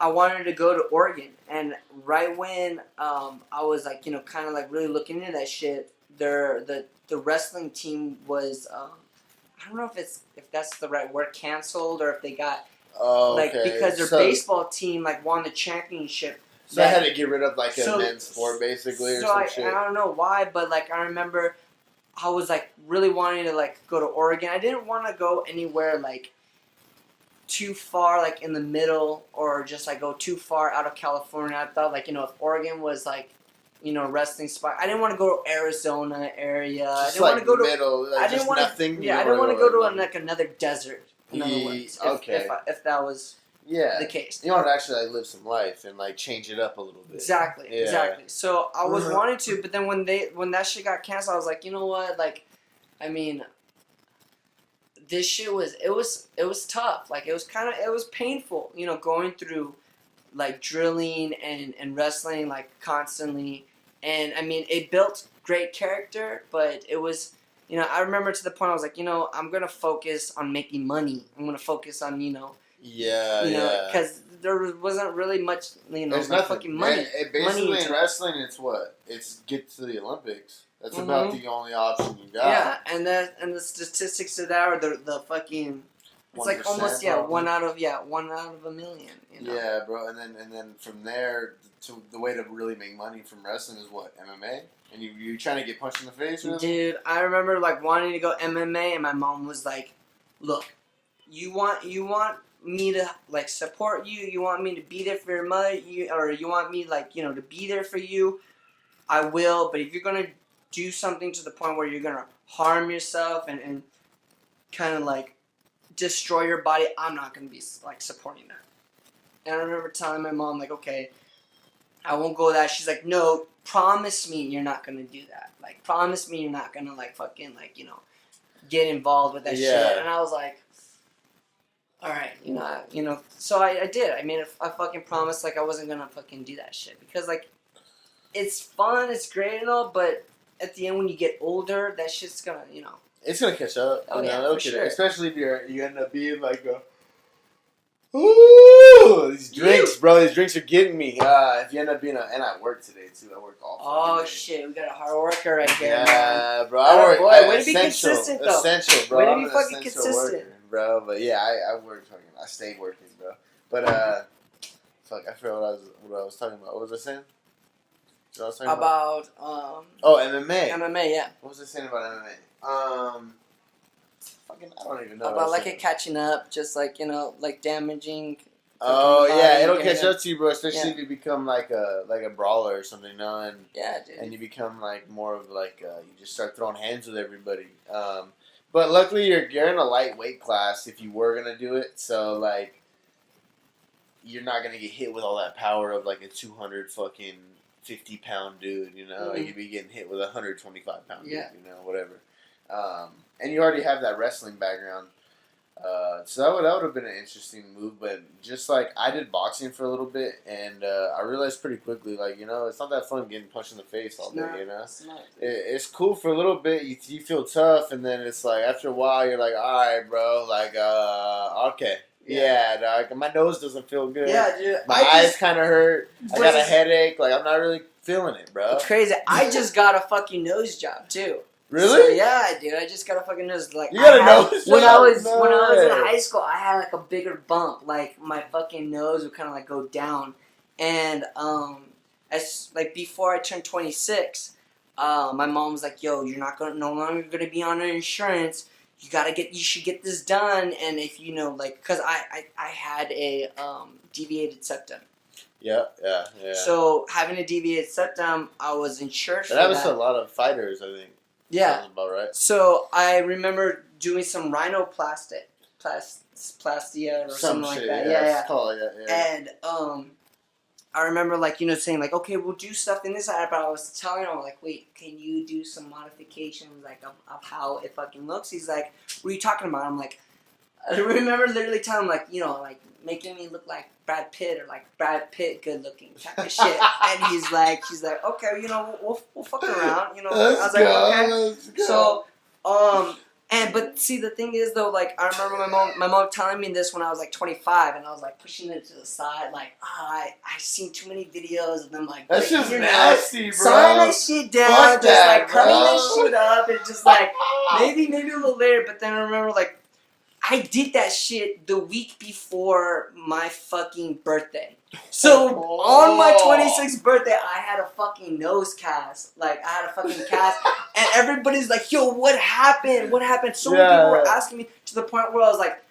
wanted to go to Oregon. And right when I was, like, kind of, like, really looking into that shit, the wrestling team was... I don't know if that's the right word, canceled, or if they got because their baseball team like won the championship So I had to get rid of like a men's sport basically or some shit. I don't know why, but like I remember I was like really wanting to like go to Oregon. I didn't want to go anywhere like too far like in the middle or just like go too far out of California. I thought like, if Oregon was like, wrestling spot. I didn't want to go to Arizona area. Just I didn't like want to go to middle, like I didn't want nothing. Yeah, I didn't want to go to like another desert. In other words, if that was the case. You want to actually like live some life and like change it up a little bit. Exactly. So I was wanting to, but then when that shit got canceled, I was like, you know what? Like, I mean, this shit was tough. Like it was painful. Going through like drilling and wrestling like constantly, and I mean it built great character, but it was. I remember to the point I was like, I'm gonna focus on making money. I'm gonna focus on because there wasn't really much, There's like fucking money. Basically, in wrestling, it's what? It's get to the Olympics. That's about the only option you got. Yeah, and the statistics of that are the fucking. It's like almost probably. one out of a million. Yeah, bro, and then from there, to the way to really make money from wrestling is what? MMA. And you trying to get punched in the face? Really? Dude, I remember like wanting to go MMA, and my mom was like, "Look, you want me to like support you? You want me to be there for your mother? You want me like to be there for you? I will. But if you're gonna do something to the point where you're gonna harm yourself and kind of like destroy your body, I'm not gonna be like supporting that." And I remember telling my mom like, "Okay, I won't go that." She's like, "No. Promise me you're not gonna do that. Like, promise me you're not gonna like fucking like get involved with that shit." And I was like, "All right, So I did. I made I fucking promised like I wasn't gonna fucking do that shit because like it's fun, it's great and all, but at the end when you get older, that shit's gonna it's gonna catch up. Oh yeah, for sure. Especially if you end up being like a. Ooh, these drinks, bro. These drinks are getting me. If you end up being and I work today too. I work all. Oh shit, we got a hard worker right here. Yeah, man. bro. I work. Boy, way to be consistent though. Essential, bro. Way to be fucking consistent, worker, bro. But yeah, I work fucking. I stayed working, bro. But fuck, I forgot what I was talking about. What was I saying? About MMA. MMA, yeah. What was I saying about MMA? Fucking, I don't even know. About like it catching up, just like like damaging. Oh yeah, it'll catch up to you, bro. Especially if you become like a brawler or something, and dude. And you become like more of like you just start throwing hands with everybody. But luckily you're in a lightweight class if you were gonna do it, so like you're not gonna get hit with all that power of like a 200 fucking 50-pound dude. You'd be getting hit with a 125-pound dude. Whatever. And you already have that wrestling background. So that would have been an interesting move, but just like I did boxing for a little bit, and I realized pretty quickly, like it's not that fun getting punched in the face all day. It's not. It's cool for a little bit. You feel tough, and then it's like after a while, you're like, all right, bro, like okay. Yeah, dog. My nose doesn't feel good. Yeah, dude. My eyes kind of hurt. I got a headache. Like I'm not really feeling it, bro. It's crazy. I just got a fucking nose job too. Really? So, yeah, dude. I just got a fucking nose. Like you got a nose job? When I was in high school, I had like a bigger bump. Like my fucking nose would kind of like go down, and as like before I turned 26, my mom was like, "Yo, you're no longer gonna be on insurance. You should get this done." And if cause I had a deviated septum. Yeah. So having a deviated septum, I was insured for that. That happens to a lot of fighters, I think. Yeah. Sounds about right. So I remember doing some rhinoplastia or something like that. Yeah. It's called And I remember saying like, okay, we'll do stuff in this area, but I was telling him like, wait, can you do some modifications like of how it fucking looks? He's like, what are you talking about? I'm like, I remember literally telling him like, like making me look like Brad Pitt or like Brad Pitt good looking type of shit. And she's like, okay, we'll fuck around, I was like, okay. So, but see, the thing is though, like I remember my mom telling me this when I was like 25, and I was like pushing it to the side, like, I seen too many videos of them like that's just nasty, bro. Sawing that shit down, just like cutting that shit up, and just like maybe a little later. But then I remember like I did that shit the week before my fucking birthday. So on my 26th birthday, I had a fucking nose cast. Like, I had a fucking cast. And everybody's like, yo, what happened? What happened? So many people were asking me to the point where I was like,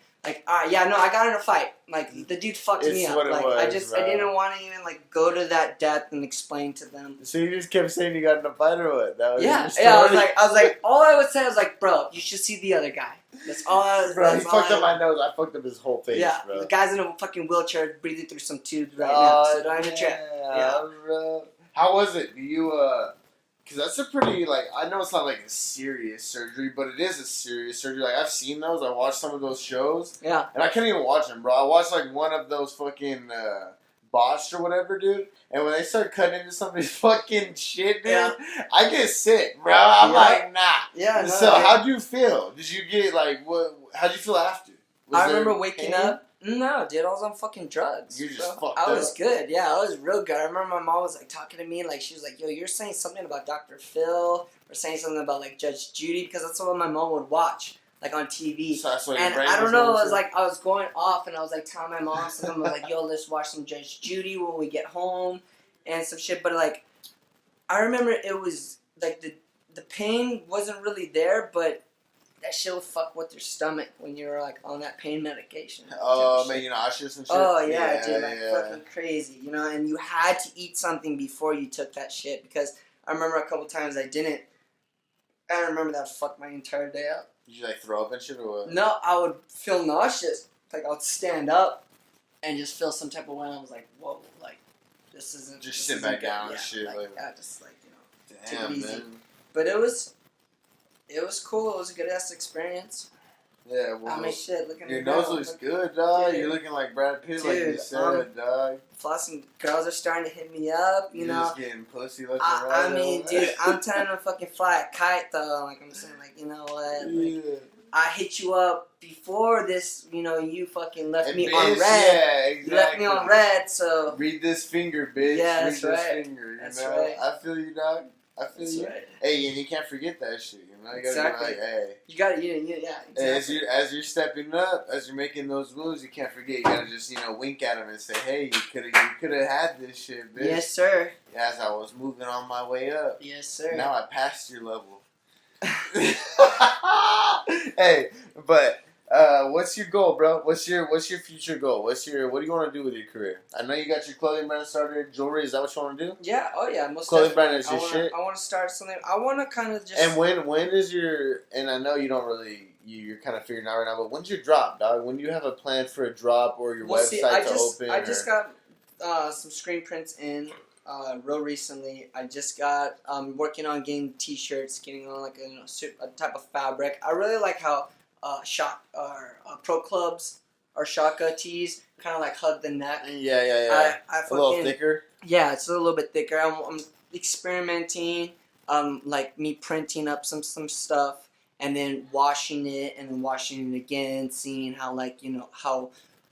yeah, no, I got in a fight. Like, the dude fucked me up. Like, I didn't want to even, like, go to that depth and explain to them. So you just kept saying you got in a fight or what? That was yeah, I was like, all I would say was like, bro, you should see the other guy. That's all I was. Bro, he fucked up my nose. I fucked up his whole face, yeah, bro. The guy's in a fucking wheelchair breathing through some tubes right now. So don't even trip. Yeah, bro. How was it? Do you, because that's a pretty, like, I know it's not like a serious surgery, but it is a serious surgery. Like, I've seen those. I watched some of those shows. Yeah. And I can't even watch them, bro. I watched, like, one of those fucking botched or whatever, dude. And when they start cutting into somebody's fucking shit, dude, I get sick, bro. I'm like, nah. Yeah, no, so, how'd you feel? Did you get, like, how'd you feel after? I remember waking up. No, dude, I was on fucking drugs. You just fucked up. I was good. Yeah, I was real good. I remember my mom was like talking to me, like she was like, "Yo, you're saying something about Dr. Phil, or saying something about like Judge Judy," because that's what my mom would watch, like on TV. So that's what and I don't know, it was like I was going off, and I was like telling my mom something. I was like, "Yo, let's watch some Judge Judy when we get home," and some shit. But like, I remember it was like the pain wasn't really there, but that shit would fuck with your stomach when you're like on that pain medication. Oh man, you nauseous and shit. Oh yeah, dude, like fucking crazy, you know. And you had to eat something before you took that shit because I remember a couple times I didn't. I remember that fucked my entire day up. Did you like throw up and shit or what? No, I would feel nauseous. Like I would stand up and just feel some type of way. And I was like, whoa, like this isn't. Just sit back down and shit. Like, yeah, just like damn, take it easy. Man. But it was cool. It was a good ass experience. Yeah, well, I mean, shit. Looking your nose looks good, dog. Dude. You're looking like Brad Pitt, Dude, like you said, dog. Flossing girls are starting to hit me up, you know. Just getting pussy looking right. I mean, dude, I'm trying to fucking fly a kite though. Like I'm saying, like you know what? Like, I hit you up before this, you know. You fucking left me on red. Yeah, exactly. You left me on red, so read this finger, bitch. Yeah, that's read right. This finger, that's know? right. I feel you, dog. I feel that's you. Right. Hey, and you can't forget that shit. You know, you gotta exactly. be like, hey. You gotta, yeah. Exactly. As you're stepping up, as you're making those moves, you can't forget. You gotta just wink at them and say, hey, you could have had this shit, bitch. Yes, sir. As I was moving on my way up. Yes, sir. Now I passed your level. Hey, but. What's your goal, bro? What's your future goal? What do you want to do with your career? I know you got your clothing brand started, jewelry. Is that what you want to do? Yeah. Oh yeah. Most clothing brand is your shit. I want to start something. I want to kind of just. And when is your? And I know you don't really. You're kind of figuring out right now. But when's your drop, dog? When do you have a plan for a drop or your website to open? I just got some screen prints in real recently. I just got working on getting t-shirts, getting on like a type of fabric. I really like how. Pro Clubs or Shaka tees kind of like hug the neck. Yeah. A little thicker. Yeah, it's a little bit thicker. I'm experimenting, like me printing up some stuff and then washing it and then washing it again, seeing how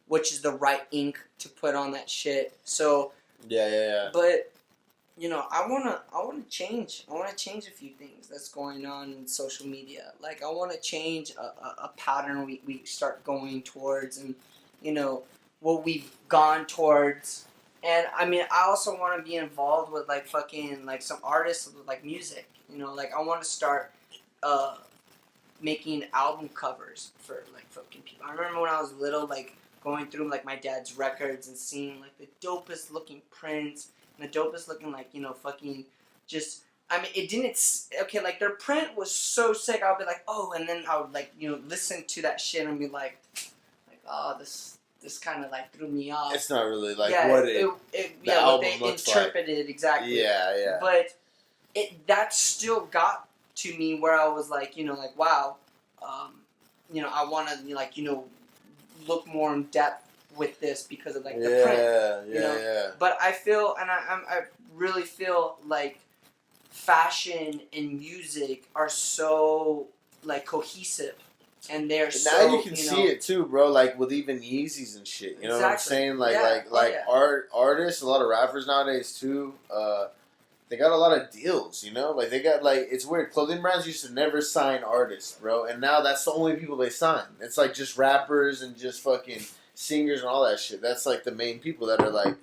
which is the right ink to put on that shit. So yeah. But I wanna change. I wanna change a few things that's going on in social media. Like I wanna change a pattern we start going towards, and what we've gone towards. And I mean, I also want to be involved with like fucking like some artists with like music. Like I want to start making album covers for like fucking people. I remember when I was little, like going through like my dad's records and seeing like the dopest looking prints. And the dopest looking, like, fucking just, I mean, it didn't, okay, like, their print was so sick, I'll be like, oh, and then I would, like, listen to that shit and be like, oh, this kind of, like, threw me off. It's not really, like, what what they looks interpreted, like. Exactly. Yeah. But that still got to me where I was like, like, wow, I want to, look more in depth with this because of like the print, Yeah. But I feel, and I really feel like fashion and music are so like cohesive, and they're now you can see it too, bro. Like with even Yeezys and shit. You know what I'm saying? Like artists, a lot of rappers nowadays too. they got a lot of deals, you know? Like, they got, like, it's weird. Clothing brands used to never sign artists, bro. And now that's the only people they sign. It's, like, just rappers and just fucking singers and all that shit. That's, like, the main people that are, like,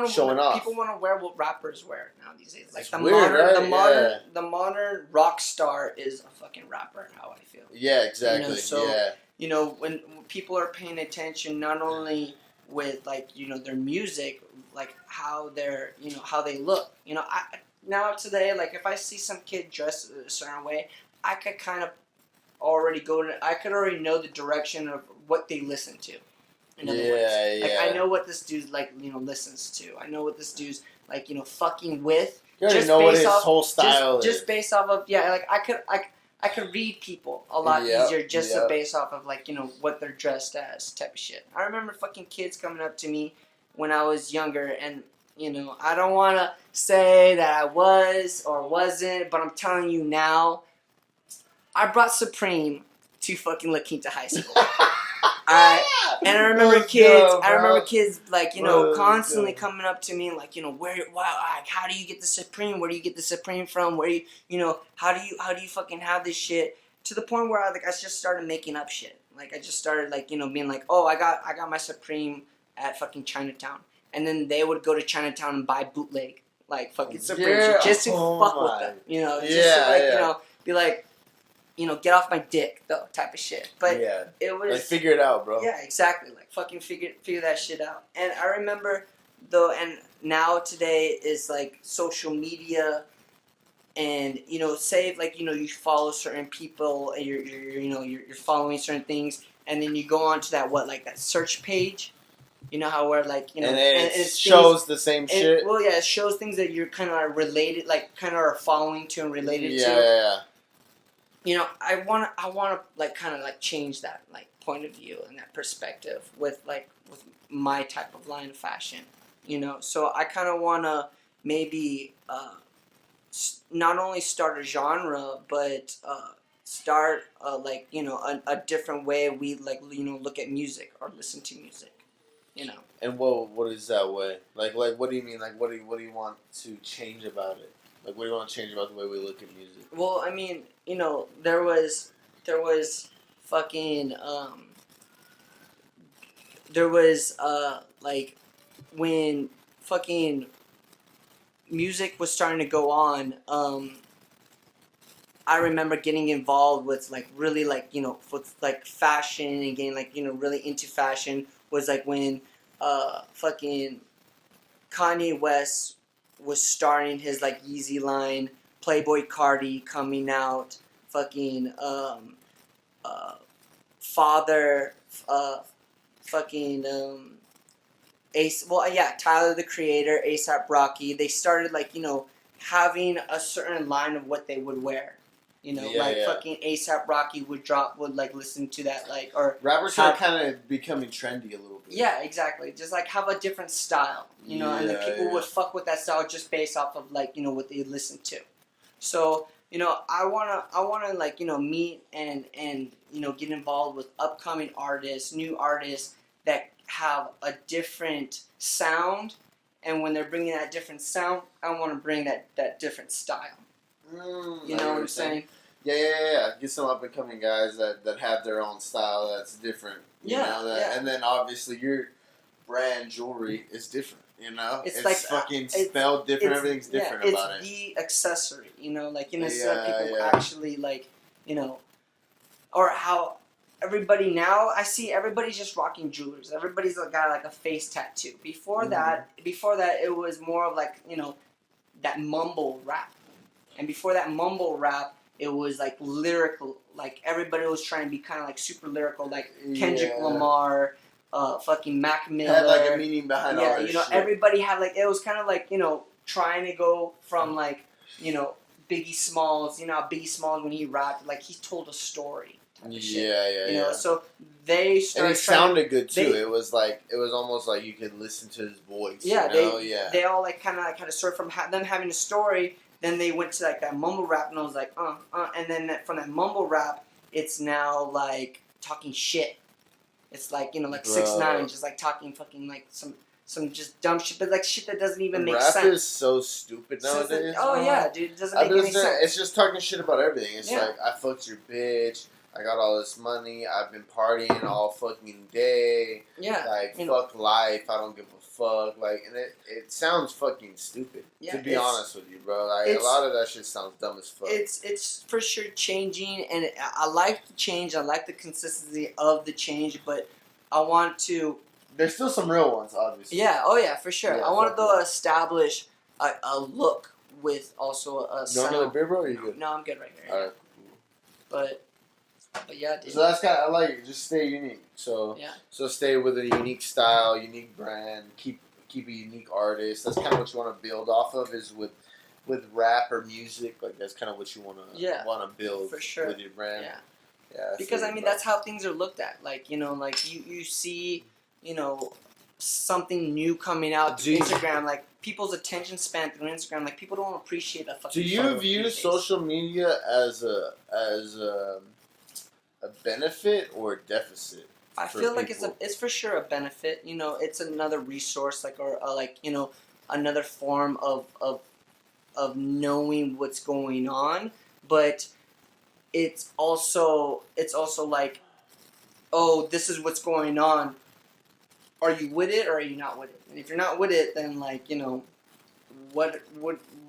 showing off. People want to wear what rappers wear now these days. Like, it's weird, right? The modern rock star is a fucking rapper, how I feel. Yeah, exactly. You know, so, you know, when people are paying attention, not only with, like, you know, their music, like, how they're, you know, how they look. You know, now today, like, if I see some kid dressed a certain way, I could kind of already I could already know the direction of what they listen to. In other words. Like, I know what this dude, like, you know, listens to. I know what this dude's, like, you know, fucking with. You already know what his whole style is. Just based off of, like, I could read people a lot easier just based off of, like, you know, what they're dressed as type of shit. I remember fucking kids coming up to me when I was younger, and, you know, I don't want to say that I was or wasn't, but I'm telling you now, I brought Supreme to fucking La Quinta High School. Alright, and I remember kids, like, you know, constantly coming up to me and, like, you know, how do you get the Supreme? Where do you get the Supreme from? Where you know, how do you fucking have this shit? To the point where I just started making up shit. Like, I just started, like, you know, being like, oh, I got my Supreme at fucking Chinatown, and then they would go to Chinatown and buy bootleg, like, fucking Supreme shit just to fuck with them, you know, just to, like, you know, be like, you know, get off my dick, though, type of shit. But it was like, figure it out, bro. Yeah, exactly. Like, fucking figure that shit out. And I remember, though, and now today is, like, social media, and, you know, say, like, you know, you follow certain people, and you're following certain things, and then you go on to that, that search page. You know how where, like, you know, and it shows the same shit. Well, yeah, it shows things that you're kind of related, like, kind of are following to and related to. Yeah. You know, I wanna like kind of like change that, like, point of view and that perspective with my type of line of fashion. You know, so I kind of wanna maybe not only start a genre, but start like, you know, a different way we, like, you know, look at music or listen to music. You know. And what is that way? Like what do you mean? Like, what do you want to change about it? Like, what do you want to change about the way we look at music? Well, I mean, you know, there was fucking like, when fucking music was starting to go on, I remember getting involved with, like, really, like, you know, with, like, fashion and getting, like, you know, really into fashion was, like, when fucking Kanye West was starting his, like, Yeezy line, Playboy Cardi coming out, fucking Father, fucking Tyler the Creator, A$AP Rocky. They started, like, you know, having a certain line of what they would wear. You know, fucking A$AP Rocky would like, listen to that, like, or rappers are kind of becoming trendy a little bit. Yeah, exactly. Just, like, have a different style, you know, and the people would fuck with that style just based off of, like, you know, what they listen to. So, you know, I wanna like, you know, meet and you know, get involved with upcoming artists, new artists that have a different sound, and when they're bringing that different sound, I want to bring that different style. You know what I'm saying? Yeah. Get some up and coming guys that have their own style that's different. You know, and then obviously your brand Guilry is different. You know, it's like fucking spelled different. Everything's different about it. It's the accessory. You know, like, you know, people actually, like, you know, or how everybody now, I see everybody's just rocking jewelers. Everybody's got, like, a face tattoo. Before that, it was more of, like, you know, that mumble rap. And before that mumble rap, it was, like, lyrical. Like, everybody was trying to be kind of, like, super lyrical, like Kendrick Lamar, fucking Mac Miller. Had, like, a meaning behind all this you know, shit. Everybody had, like, it was kind of like, you know, trying to go from, like, you know, Biggie Smalls. You know, how Biggie Smalls, when he rapped, like, he told a story. You know, so they started. And it sounded good too. It was almost like you could listen to his voice. Yeah, you know? They all, like, kind of started from them having a story. Then they went to, like, that mumble rap, and I was like, and then from that mumble rap, it's now, like, talking shit. It's like, you know, like 6ix9ine, just, like, talking fucking, like, some some just dumb shit, but like shit that doesn't even make sense. Rap is so stupid nowadays. Yeah, dude, it doesn't make any sense. It's just talking shit about everything. It's Yeah. like, I fucked your bitch. I got all this money. I've been partying all fucking day. Yeah. Like, fuck life. I don't give a fuck. Like, and it sounds fucking stupid. Yeah, to be honest with you, bro. Like, a lot of that shit sounds dumb as fuck. It's for sure changing, and I like the change. I like the consistency of the change, but I want to... There's still some real ones, obviously. Yeah, oh yeah, for sure. Yeah, I wanted to establish a look with also a sound. You want another beer, bro, or are you good? No, I'm good right here. Alright, cool. But yeah, dude. So that's kind of, I like it. Just stay unique. So stay with a unique style, unique brand. Keep a unique artist. That's kind of what you want to build off of. Is with rap or music. Like that's kind of what you want to build for sure with your brand. Yeah. Yeah. Because I mean that's how things are looked at. Like like you see something new coming out through Instagram. Like people's attention span through Instagram. Like people don't appreciate a fucking. Do you view social media as a benefit or a deficit? I feel like it's for sure a benefit. It's another resource, like another form of knowing what's going on. But it's also like, oh, this is what's going on. Are you with it or are you not with it? And if you're not with it, then what?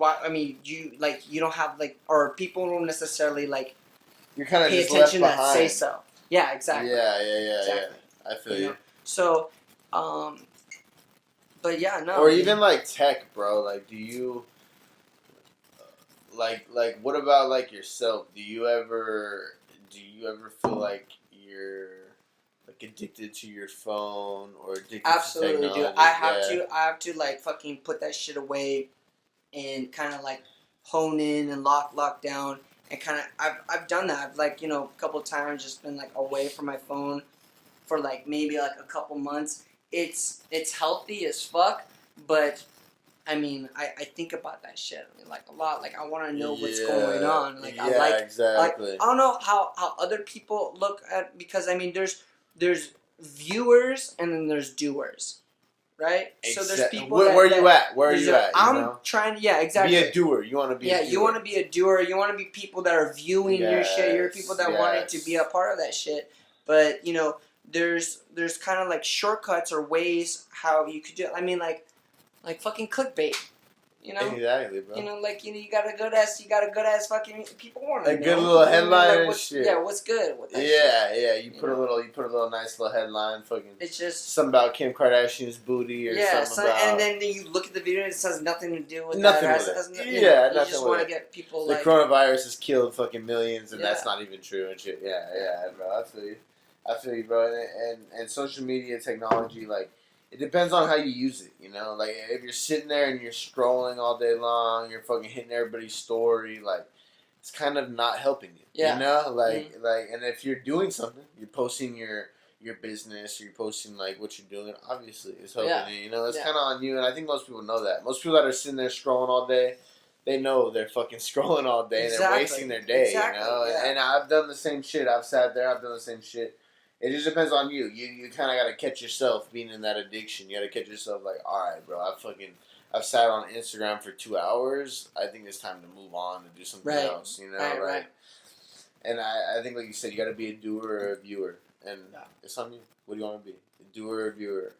I mean, you don't have or people don't necessarily You're kind of pay just attention left that say so. Yeah, exactly. Yeah. Exactly. I feel you. So, but yeah, no. Or even tech, bro. Like, do you what about yourself? Do you ever feel like you're addicted to your phone or addicted Absolutely, to technology? Dude. I have to fucking put that shit away and kind of hone in and lock down. And kind of, I've done that. I've a couple of times just been away from my phone for maybe a couple months. It's healthy as fuck, but I mean, I think about that shit a lot. I want to know what's going on. Exactly. I don't know how other people look at, because I mean, there's viewers and then there's doers. Right? So there's people Where are you at? I'm trying to, exactly. Be a doer. You want to be a doer. Yeah, you want to be a doer. You want to be people that are viewing your shit. You're people that wanted to be a part of that shit. But, there's kind of shortcuts or ways how you could do it. I mean, like fucking clickbait. Exactly, bro. You got a good ass fucking people want to know. A good little headline and shit. Yeah, what's good with that shit? Yeah. You put a little nice little headline, fucking. It's just something about Kim Kardashian's booty or something about. And then you look at the video and it has nothing to do with nothing that. With it. Nothing You just want to get people the coronavirus has killed fucking millions, and that's not even true and shit. Yeah, bro. I feel you, bro. And social media technology, it depends on how you use it, if you're sitting there and you're scrolling all day long, you're fucking hitting everybody's story, it's kind of not helping you, and if you're doing something, you're posting your business, or you're posting what you're doing, obviously it's helping you, it's kind of on you, and I think most people know that. Most people that are sitting there scrolling all day, they know they're fucking scrolling all day, and they're wasting their day, and I've done the same shit. I've sat there, I've done the same shit. It just depends on you. You kind of got to catch yourself being in that addiction. You got to catch yourself all right, bro, I've sat on Instagram for 2 hours. I think it's time to move on and do something else, Right. And I think, like you said, you got to be a doer or a viewer. And it's on you. What do you want to be? A doer or a viewer?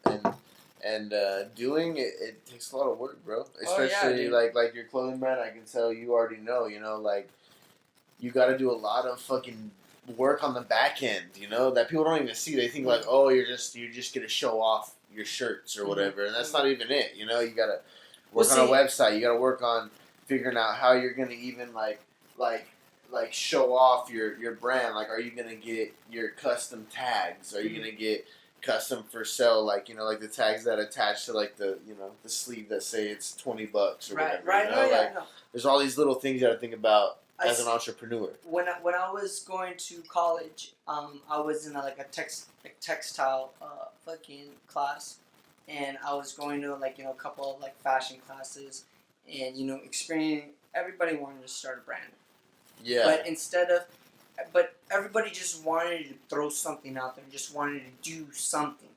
And doing it takes a lot of work, bro. Especially, like your clothing brand, I can tell you already know, you got to do a lot of fucking work on the back end, that people don't even see. They think you're just gonna show off your shirts or whatever, and that's not even it. You gotta work on a website. You gotta work on figuring out how you're gonna even show off your brand. Are you gonna get your custom tags? Are you gonna get custom for sale? The tags that attach to the sleeve that say it's $20 or whatever. Right. There's all these little things you gotta think about. As an entrepreneur, when I was going to college, I was in a textile fucking class, and I was going to a couple of fashion classes, and experiencing. Everybody wanted to start a brand, but everybody just wanted to throw something out there, and just wanted to do something.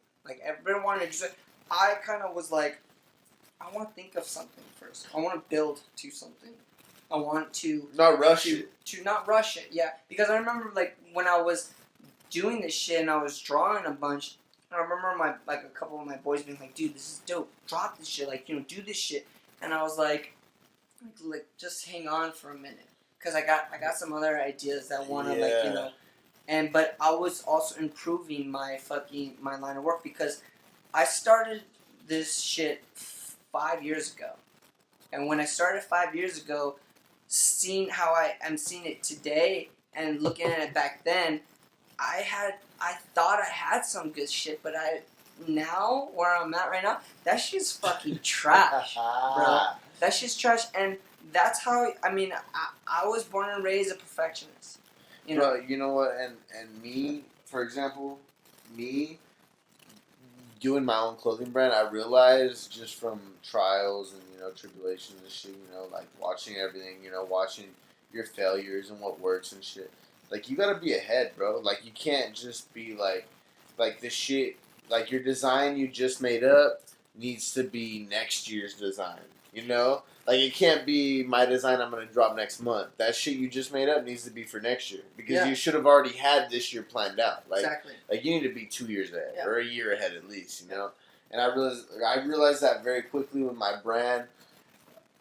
Everybody wanted to I kind of was like, I want to think of something first. I want to build to something. I want to not rush it. To not rush it, yeah. Because I remember like when I was doing this shit and I was drawing a bunch. I remember a couple of my boys being like, "Dude, this is dope. Drop this shit. Like, do this shit." And I was like, just hang on for a minute, because I got some other ideas that want to but I was also improving my line of work, because I started this shit 5 years ago, and when I started 5 years ago, seeing how I'm seeing it today and looking at it back then, I thought I had some good shit, but now where I'm at right now, that shit's fucking trash, bro. That shit's trash, and that's how I was born and raised a perfectionist. Bro, you know what? And me, for example, doing my own clothing brand, I realized just from trials and tribulations and shit, like watching everything, watching your failures and what works and shit. Like, you gotta be ahead, bro. Like, you can't just be like the shit, like your design you just made up needs to be next year's design, Like, it can't be my design I'm gonna drop next month. That shit you just made up needs to be for next year, because you should have already had this year planned out. Like, exactly. Like, you need to be 2 years ahead or a year ahead at least, And I realized that very quickly with my brand.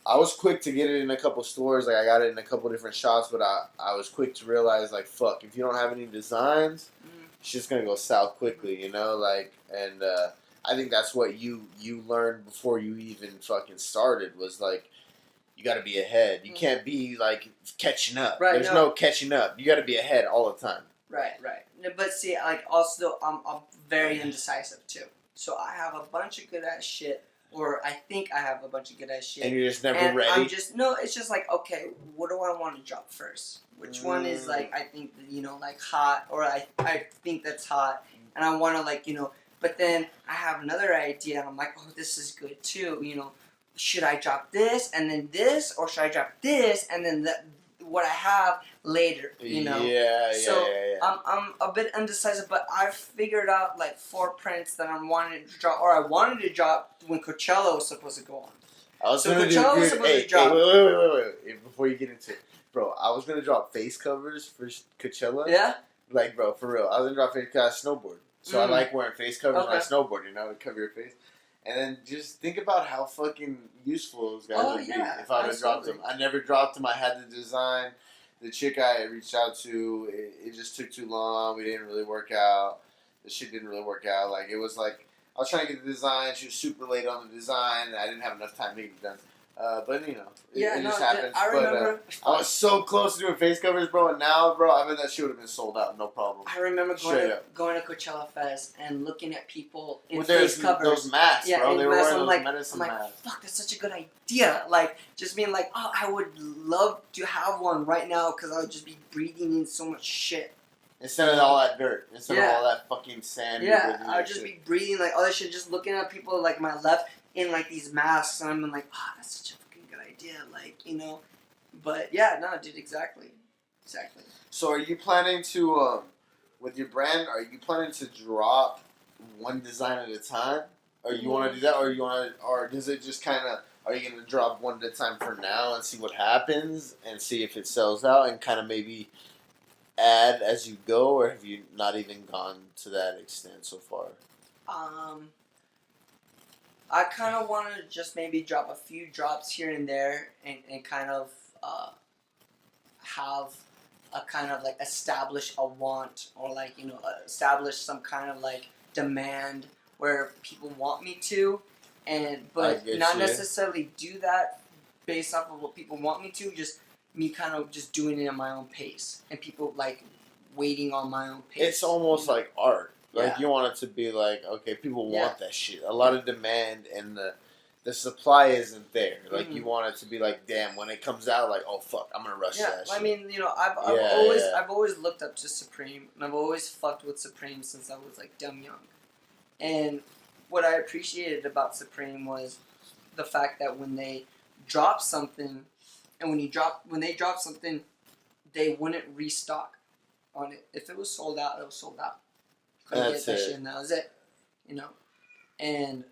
I was quick to get it in a couple stores. Like, I got it in a couple different shops, but I was quick to realize, like, fuck, if you don't have any designs, it's just gonna go south quickly, Like, and I think that's what you learned before you even fucking started, was like, you got to be ahead. You can't be like catching up. Right, There's no catching up. You got to be ahead all the time. Right. But see, like, also, I'm very indecisive too. So I have a bunch of good ass shit. Or I think I have a bunch of good ass shit. And you're just never ready? It's just like, okay, what do I want to drop first? Which one is, like, I think, like, hot, or I think that's hot, and I want to, like, but then I have another idea, and I'm like, oh, this is good too, should I drop this, and then this, or should I drop this, and then what I have later, Yeah. I'm a bit indecisive, but I've figured out like 4 prints that I wanted to drop when Coachella was supposed to go on. Coachella was supposed to drop. Wait. Before you get into it, bro, I was gonna drop face covers for Coachella. Yeah. Like, bro, for real, I was gonna drop face covers. I snowboard, so I like wearing face covers when I snowboard. To cover your face. And then just think about how fucking useful those guys would be if I would have dropped them. I never dropped them. I had the design. The chick I reached out to, it just took too long. We didn't really work out. The shit didn't really work out. Like, it was like, I was trying to get the design. She was super late on the design. And I didn't have enough time to get it done. But, it just happens. I remember. I was so close to doing face covers, bro. And now, bro, I bet that shit would have been sold out. No problem. I remember going to Coachella Fest and looking at people in with face covers. Those masks, bro. They were wearing those medicine masks. I'm like, fuck, that's such a good idea. Like, just being like, oh, I would love to have one right now, because I would just be breathing in so much shit. Instead of all that dirt. Instead of all that fucking sand. Yeah, I would just be breathing like all that shit, just looking at people like my left in like these masks, and I'm like, oh, that's such a fucking good idea. Like, But yeah, no, dude, exactly. So are you planning to, with your brand, are you planning to drop one design at a time? Or you want to do that? Or does it just kind of, are you going to drop one at a time for now and see what happens and see if it sells out and kind of maybe add as you go? Or have you not even gone to that extent so far? I kind of want to just maybe drop a few drops here and there and kind of have a kind of like establish a want, or like, establish some kind of like demand where people want me to, but not necessarily do that based off of what people want me to, just me kind of just doing it at my own pace and people like waiting on my own pace. It's almost like art. Like, you want it to be like, okay, people want that shit. A lot of demand, and the supply isn't there. Like, you want it to be like, damn, when it comes out, like, oh, fuck, I'm going to rush that shit. I mean, I've always looked up to Supreme, and I've always fucked with Supreme since I was, like, dumb young. And what I appreciated about Supreme was the fact that when they drop something, and when they drop something, they wouldn't restock on it. If it was sold out, it was sold out. Couldn't get that shit, and that was it. And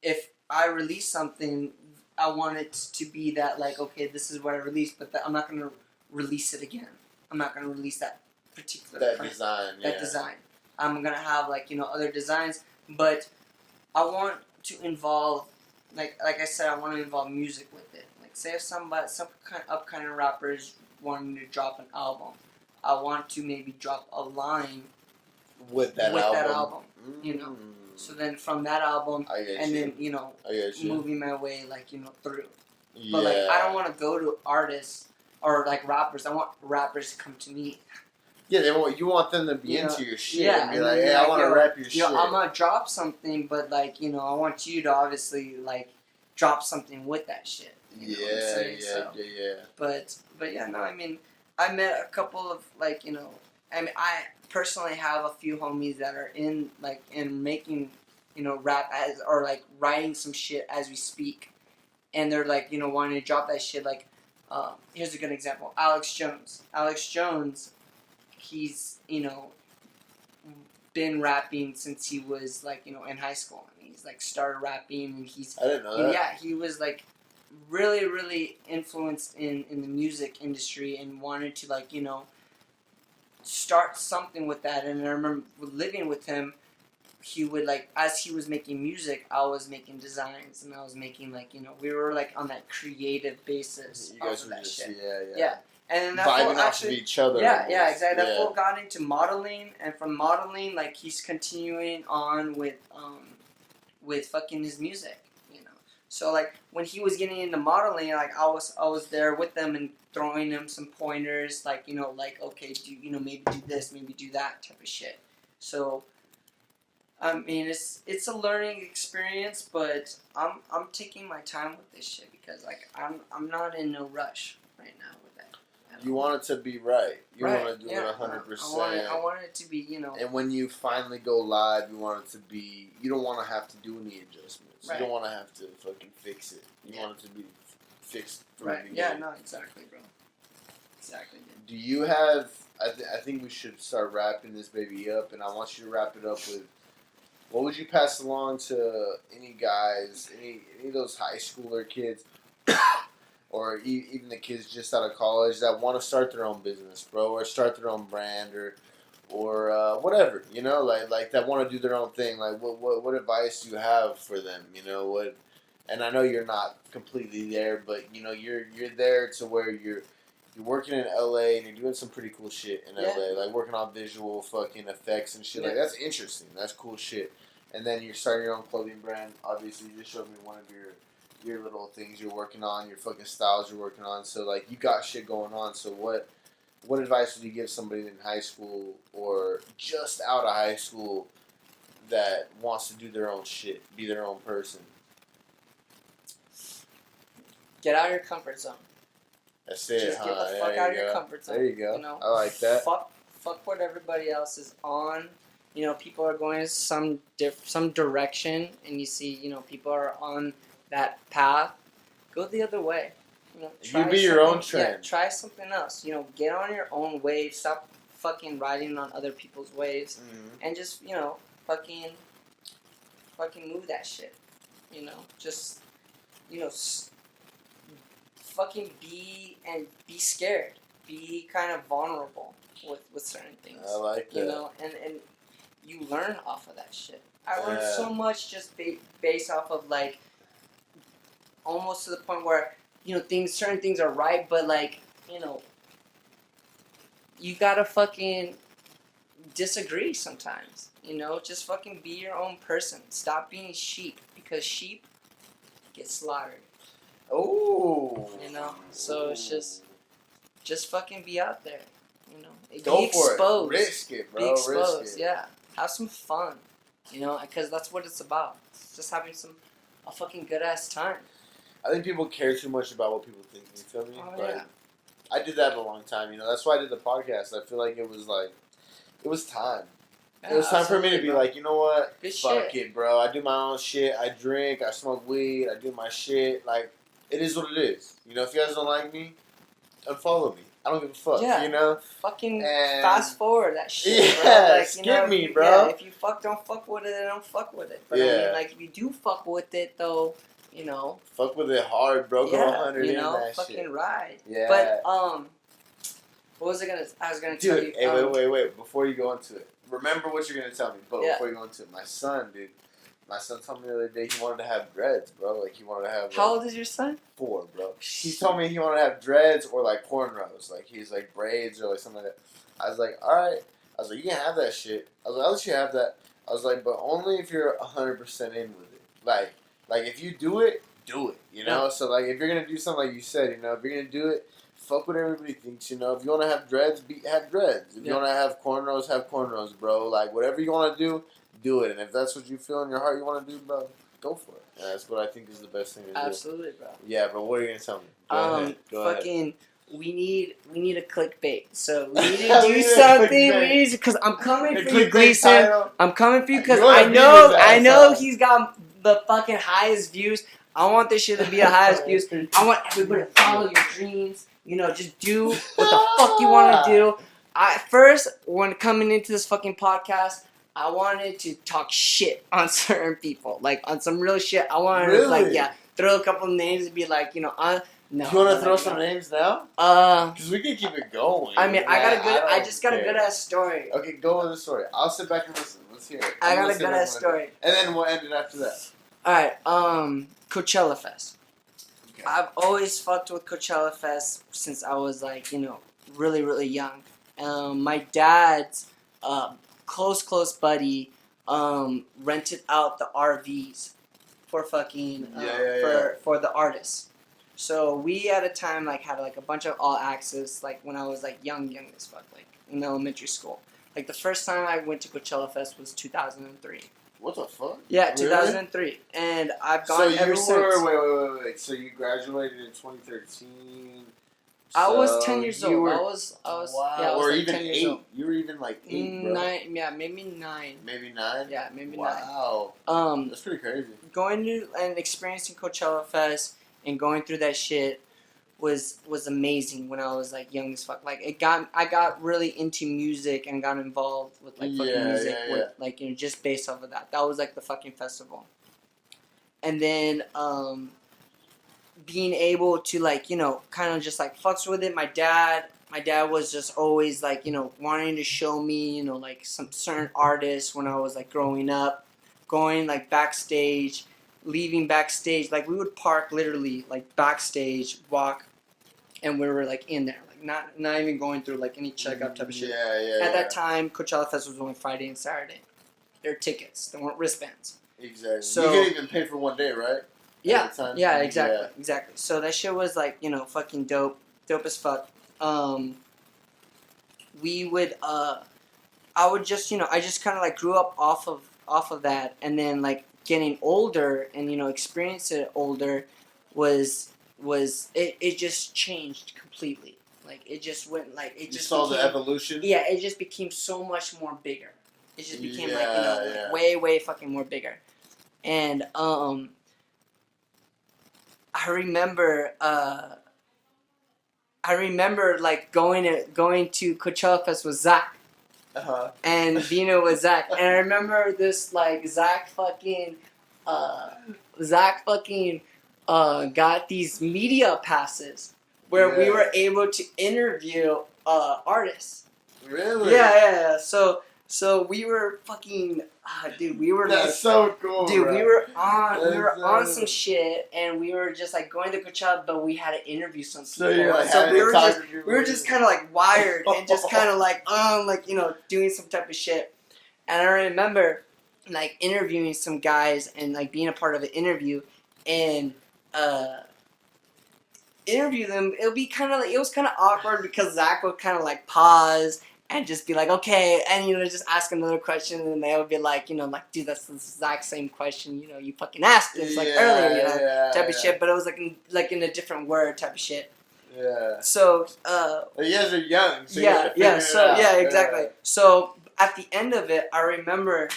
if I release something, I want it to be that like, okay, this is what I released, but I'm not gonna release it again. I'm not gonna release that particular print, design. I'm gonna have like other designs, but I want to involve like I said, I want to involve music with it. Like say if some upcoming rappers wanting to drop an album, I want to maybe drop a line with that album. So then from that album, then moving my way through. Yeah. But like I don't want to go to artists or like rappers. I want rappers to come to me. Yeah, you want them to be into your shit and be like, hey, I want to rap your shit. I'm gonna drop something, but like I want you to obviously like drop something with that shit. Yeah. But yeah, no, I mean, I met a couple of like I mean, I personally have a few homies that are in making rap or like writing some shit as we speak, and they're like wanting to drop that shit. Like here's a good example: Alex Jones, he's been rapping since he was like in high school. And he's like started rapping, and he's I didn't know that. Yeah, he was like really influenced in the music industry and wanted to like start something with that. And I remember living with him, he would like, as he was making music, I was making designs, and I was making like we were like on that creative basis. You guys were that just shit. Yeah. And that vibing off of each other. Yeah, exactly. That fool got into modeling, and from modeling, like he's continuing on with fucking his music, So like when he was getting into modeling, like I was there with them and throwing him some pointers, like like okay, do maybe do this, maybe do that type of shit. So I mean, it's a learning experience, but I'm taking my time with this shit because like I'm not in no rush right now with that. You want it to be right. You want to do it 100%. I want it to be And when you finally go live, you want it to be. You don't want to have to do any adjustments. Right. You don't want to have to fucking fix it. You want it to be fixed from the beginning. Yeah. No. Exactly, bro. Exactly. Dude. Do you have? I think we should start wrapping this baby up, and I want you to wrap it up with. What would you pass along to any guys, any of those high schooler kids, or even the kids just out of college that want to start their own business, bro, or start their own brand, or whatever, like that want to do their own thing? Like, what advice do you have for them? What? And I know you're not completely there, but you're there to where you're working in LA and you're doing some pretty cool shit in LA, like working on visual fucking effects and shit. Like that's interesting. That's cool shit. And then you're starting your own clothing brand. Obviously, you just showed me one of your little things you're working on, your fucking styles you're working on. So like you got shit going on. So what advice would you give somebody in high school or just out of high school that wants to do their own shit, be their own person? Get out of your comfort zone. That's it. Just get the fuck out of your comfort zone. There you go. I like that. Fuck what everybody else is on. People are going some direction, and you see, people are on that path. Go the other way. You be your own trend. Yeah, try something else. Get on your own wave. Stop fucking riding on other people's waves, and just fucking move that shit. Just fucking be scared. Be kind of vulnerable with certain things. I like that. And you learn off of that shit. I learned so much just based off of like almost to the point where certain things are right, but like you gotta fucking disagree sometimes. Just fucking be your own person. Stop being sheep, because sheep get slaughtered. Oh. So it's just fucking be out there. Go be exposed. For it. Risk it, bro. Be exposed. Risk it. Yeah. Have some fun. Because that's what it's about. It's just having a fucking good ass time. I think people care too much about what people think. You feel me? Oh, but yeah. I did that a long time. That's why I did the podcast. I feel like it was time. Yeah, it was time for me to be like, you know what? Good Fuck shit. it, bro. I do my own shit. I drink. I smoke weed. I do my shit. Like, it is what it is. If you guys don't like me, unfollow me. I don't give a fuck. Yeah. You know. Fucking fast forward that shit. Yeah. Bro. Like, Skip me, bro. Yeah. If you don't fuck with it, then don't fuck with it. But I mean, like, if you do fuck with it, though, you know. Fuck with it hard, bro. Go 100 you know, in that fucking shit. ride. Yeah. But what was I was gonna tell you. Hey, wait. Before you go into it, remember what you're gonna tell me. But before you go into it, my son told me the other day he wanted to have dreads, bro. Like he wanted to have. How old is your son? 4, bro. He told me he wanted to have dreads or like cornrows, like he's like braids or like something like that. I was like, all right. I was like, you can have that shit. I was like, I'll let you have that. I was like, but only if you're 100% in with it. Like if you do it, do it. You know. Yeah. So like if you're gonna do something like you said, you know, if you're gonna do it. Fuck what everybody thinks, you know. If you want to have dreads, have dreads. If you want to have cornrows, bro. Like, whatever you want to do it. And if that's what you feel in your heart you want to do, bro, go for it. And that's what I think is the best thing to do. Absolutely, bro. Yeah, but what are you going to tell me? Go ahead. We need a clickbait. So we need to do something. Because I'm coming for you, Gleason. I'm coming for you because I know he's got the fucking highest views. I want this shit to be the highest views. I want everybody to follow your dreams. You know, just do what the fuck you want to do. First, when coming into this fucking podcast, I wanted to talk shit on certain people. Like, on some real shit. I wanted to, like, throw a couple of names and be like, you know, no. You want to throw some names now? Because we can keep it going. I mean, I just got a good-ass story. Okay, go with the story. I'll sit back and listen. Let's hear it. I got a good-ass story. And then we'll end it after that. Alright, Coachella Fest. Okay. I've always fucked with Coachella Fest since I was, like, you know, really, really young. My dad's close buddy rented out the RVs for fucking for the artists. So we at a time like had like a bunch of all access like when I was like young as fuck, like in elementary school. Like the first time I went to Coachella Fest was 2003. What the fuck? Yeah, 2003, really? And I've gone ever since. Wait. So you graduated in 2013. I was 10 years old. I was wow. Yeah, I was or like even 10 years 8. Old. You were even like 8, bro. 9, yeah, maybe 9. Maybe 9? Yeah, maybe 9. Wow. That's pretty crazy. Going to and experiencing Coachella Fest and going through that shit was amazing when I was like young as fuck. Like I got really into music and got involved with like fucking music with like, you know, just based off of that. That was like the fucking festival. And then being able to like, you know, kind of just like fucks with it. My dad was just always like, you know, wanting to show me, you know, like some certain artists when I was like growing up, going like backstage, leaving backstage. Like we would park literally like backstage, walk, and we were like in there, like not even going through like any checkup type of shit. At that time, Coachella Fest was only Friday and Saturday. There were tickets. There weren't wristbands. Exactly. So, you could even pay for one day, right? Yeah, exactly. So that shit was like, you know, fucking dope as fuck. We would, I would just, you know, I just kind of like grew up off of that, and then like getting older and, you know, experiencing it older was it just changed completely. Like it just went like it just saw the evolution. Yeah, it just became so much more bigger. It just became like, you know, like way fucking more bigger, and I remember like going to Coachella Fest with Zach. And Vino with Zach. And I remember this like Zach fucking got these media passes where we were able to interview artists. Really? Yeah. So we were fucking, dude. We were that's so cool. Dude, bro. we were on some shit, and we were just like going to Coachella, but we had to interview some people. So we were just kind of like wired and just kind of like you know, doing some type of shit. And I remember like interviewing some guys and like being a part of an interview and interview them. It was kind of awkward because Zach would kind of like pause and just be like, okay, and, you know, just ask another question, and they would be like, you know, like, dude, that's the exact same question, you know, you fucking asked us, like, earlier, you know, type of shit, but it was, like in a different word type of shit. Yeah. So, you guys are young, so exactly. So, at the end of it, I remember,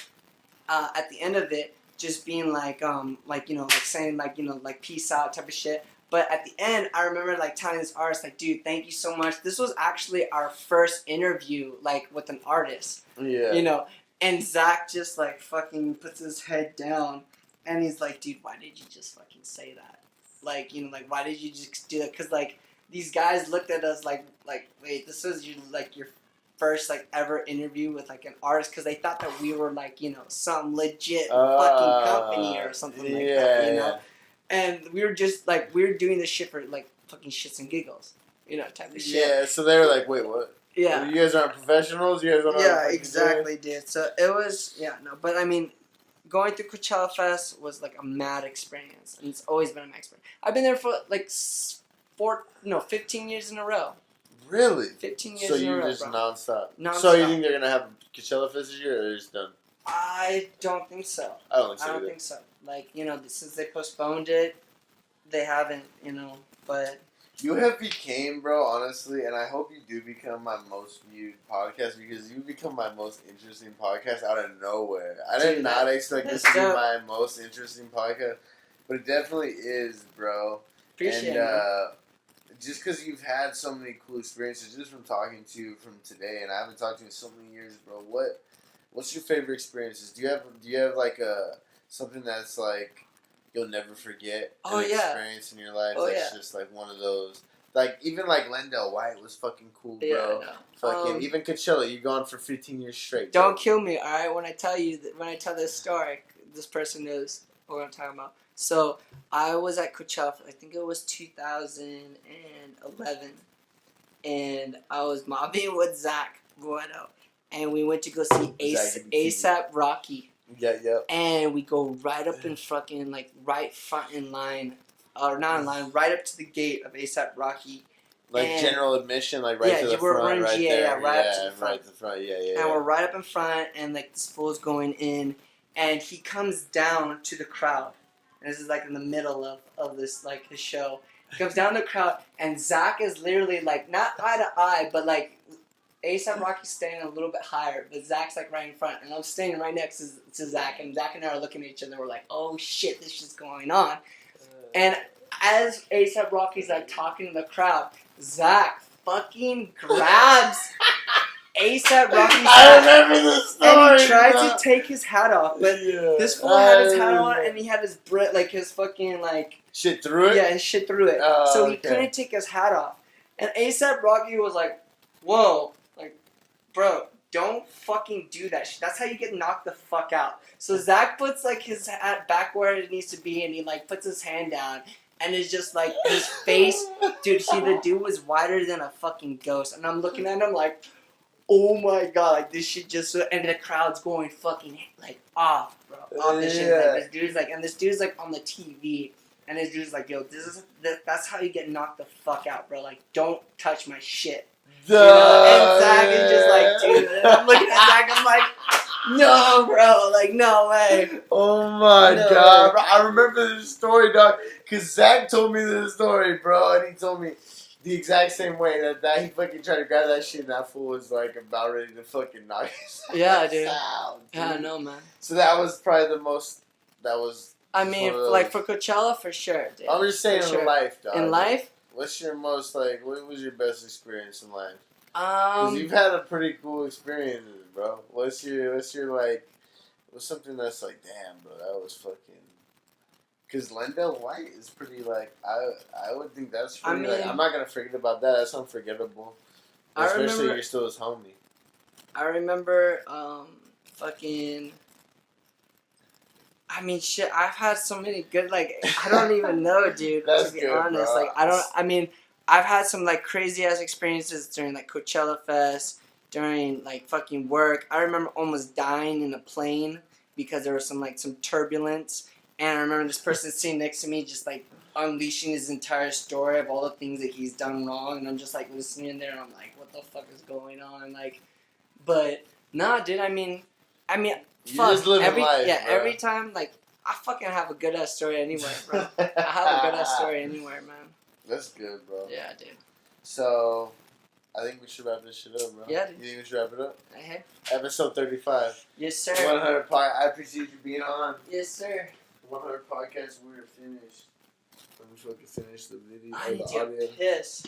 just being like, you know, like saying, like, you know, like, peace out type of shit, But at the end, I remember like telling this artist, like, dude, thank you so much. This was actually our first interview, like, with an artist. Yeah. You know, and Zach just like fucking puts his head down, and he's like, dude, why did you just fucking say that? Like, you know, like, why did you just do that? Because like these guys looked at us like, wait, this was your first like ever interview with like an artist, because they thought that we were like, you know, some legit fucking company or something like that, you know. And we were just like, we were doing this shit for like fucking shits and giggles, you know, type of shit. Yeah, so they were like, wait, what? Yeah. You guys aren't professionals? You guys don't know Yeah, exactly, dude. So it was, but I mean, going through Coachella Fest was like a mad experience, and it's always been a mad experience. I've been there for like 15 years in a row. Really? 15 years in a row, So you just bro. nonstop. So you think they're going to have Coachella Fest this year, or they're just done? I don't think so. I don't think so. Like, you know, since they postponed it, they haven't, you know, but... You have became, bro, honestly, and I hope you do become my most viewed podcast, because you become my most interesting podcast out of nowhere. I did not expect this to be my most interesting podcast, but it definitely is, bro. Appreciate it. Just because you've had so many cool experiences, just from talking to you from today, and I haven't talked to you in so many years, bro. What's your favorite experiences? Do you have like something that's like you'll never forget experience in your life? That's just like one of those. Like even like Lendell White was fucking cool, bro. Yeah, Fucking even Coachella, you've gone for 15 years straight. Don't kill me, all right? When I tell this story, this person knows what I'm talking about. So I was at Coachella, I think it was 2011, and I was mobbing with Zach Bueno, and we went to go see ASAP Rocky. Yeah. And we go right up in fucking, like, right front in line, or not in line, right up to the gate of ASAP Rocky. Like general admission, like right to the front, right there. Yeah, right up to the front. Right to the front, yeah. And we're right up in front, and, like, this fool's going in, and he comes down to the crowd. And this is, like, in the middle of this, like, his show. He comes down to the crowd, and Zach is literally, like, not eye to eye, but, like, A$AP Rocky's standing a little bit higher, but Zach's like right in front, and I'm standing right next to Zach, and Zach and I are looking at each other, and we're like, oh shit, this shit's going on. And as A$AP Rocky's like talking to the crowd, Zach fucking grabs A$AP Rocky's hat. I remember this story. And he tries to take his hat off, but this fool had his hat on, and he had his his fucking like shit through it. Yeah, his shit through it. So he couldn't take his hat off, and A$AP Rocky was like, whoa. Bro, don't fucking do that shit. That's how you get knocked the fuck out. So Zach puts like his hat back where it needs to be, and he like puts his hand down, and it's just like his face, dude. The dude was whiter than a fucking ghost, and I'm looking at him like, oh my god, like this shit just. And the crowd's going fucking like off, bro, off this shit. Like, this dude's like on the TV, and this dude's like, yo, that's how you get knocked the fuck out, bro. Like, don't touch my shit. You know? And Zach is just like, dude. And I'm looking at Zach, I'm like, no, bro. Like, no way. Oh my god. Bro, I remember this story, dog. Because Zach told me this story, bro. And he told me the exact same way that he fucking tried to grab that shit, and that fool was like about ready to fucking knock his ass dude. out. Dude. Yeah, I know, man. So that was probably the most. That was. I mean, like for Coachella, for sure, dude. I'm just saying in life, dog. In life? What's your most, like, what was your best experience in life? Because you've had a pretty cool experience, bro. What's your, like, what's something that's like, damn, bro, that was fucking... Because Lendell White is pretty, like, I would think that's pretty, like, I'm not going to forget about that. That's unforgettable. Especially you're still his homie. I remember, fucking... I mean, shit, I've had so many good, like, I don't even know, dude, to be honest. Bro. Like, I've had some, like, crazy-ass experiences during, like, Coachella Fest, during, like, fucking work. I remember almost dying in a plane because there was some turbulence. And I remember this person sitting next to me just, like, unleashing his entire story of all the things that he's done wrong. And I'm just, like, listening there, and I'm like, what the fuck is going on? Like, but, nah, dude, I mean... Fuck, just living life, yeah, bro. Every time, like, I fucking have a good-ass story anywhere, bro. I have a good-ass story anywhere, man. That's good, bro. Yeah, dude. So, I think we should wrap this shit up, bro. Yeah, dude. You think we should wrap it up? Hey. Episode 35. Yes, sir. 100 I appreciate you being on. Yes, sir. 100 podcasts, we're finished. Let me fucking finish the video. I need to piss.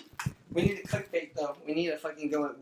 We need to clickbait though. We need to fucking go and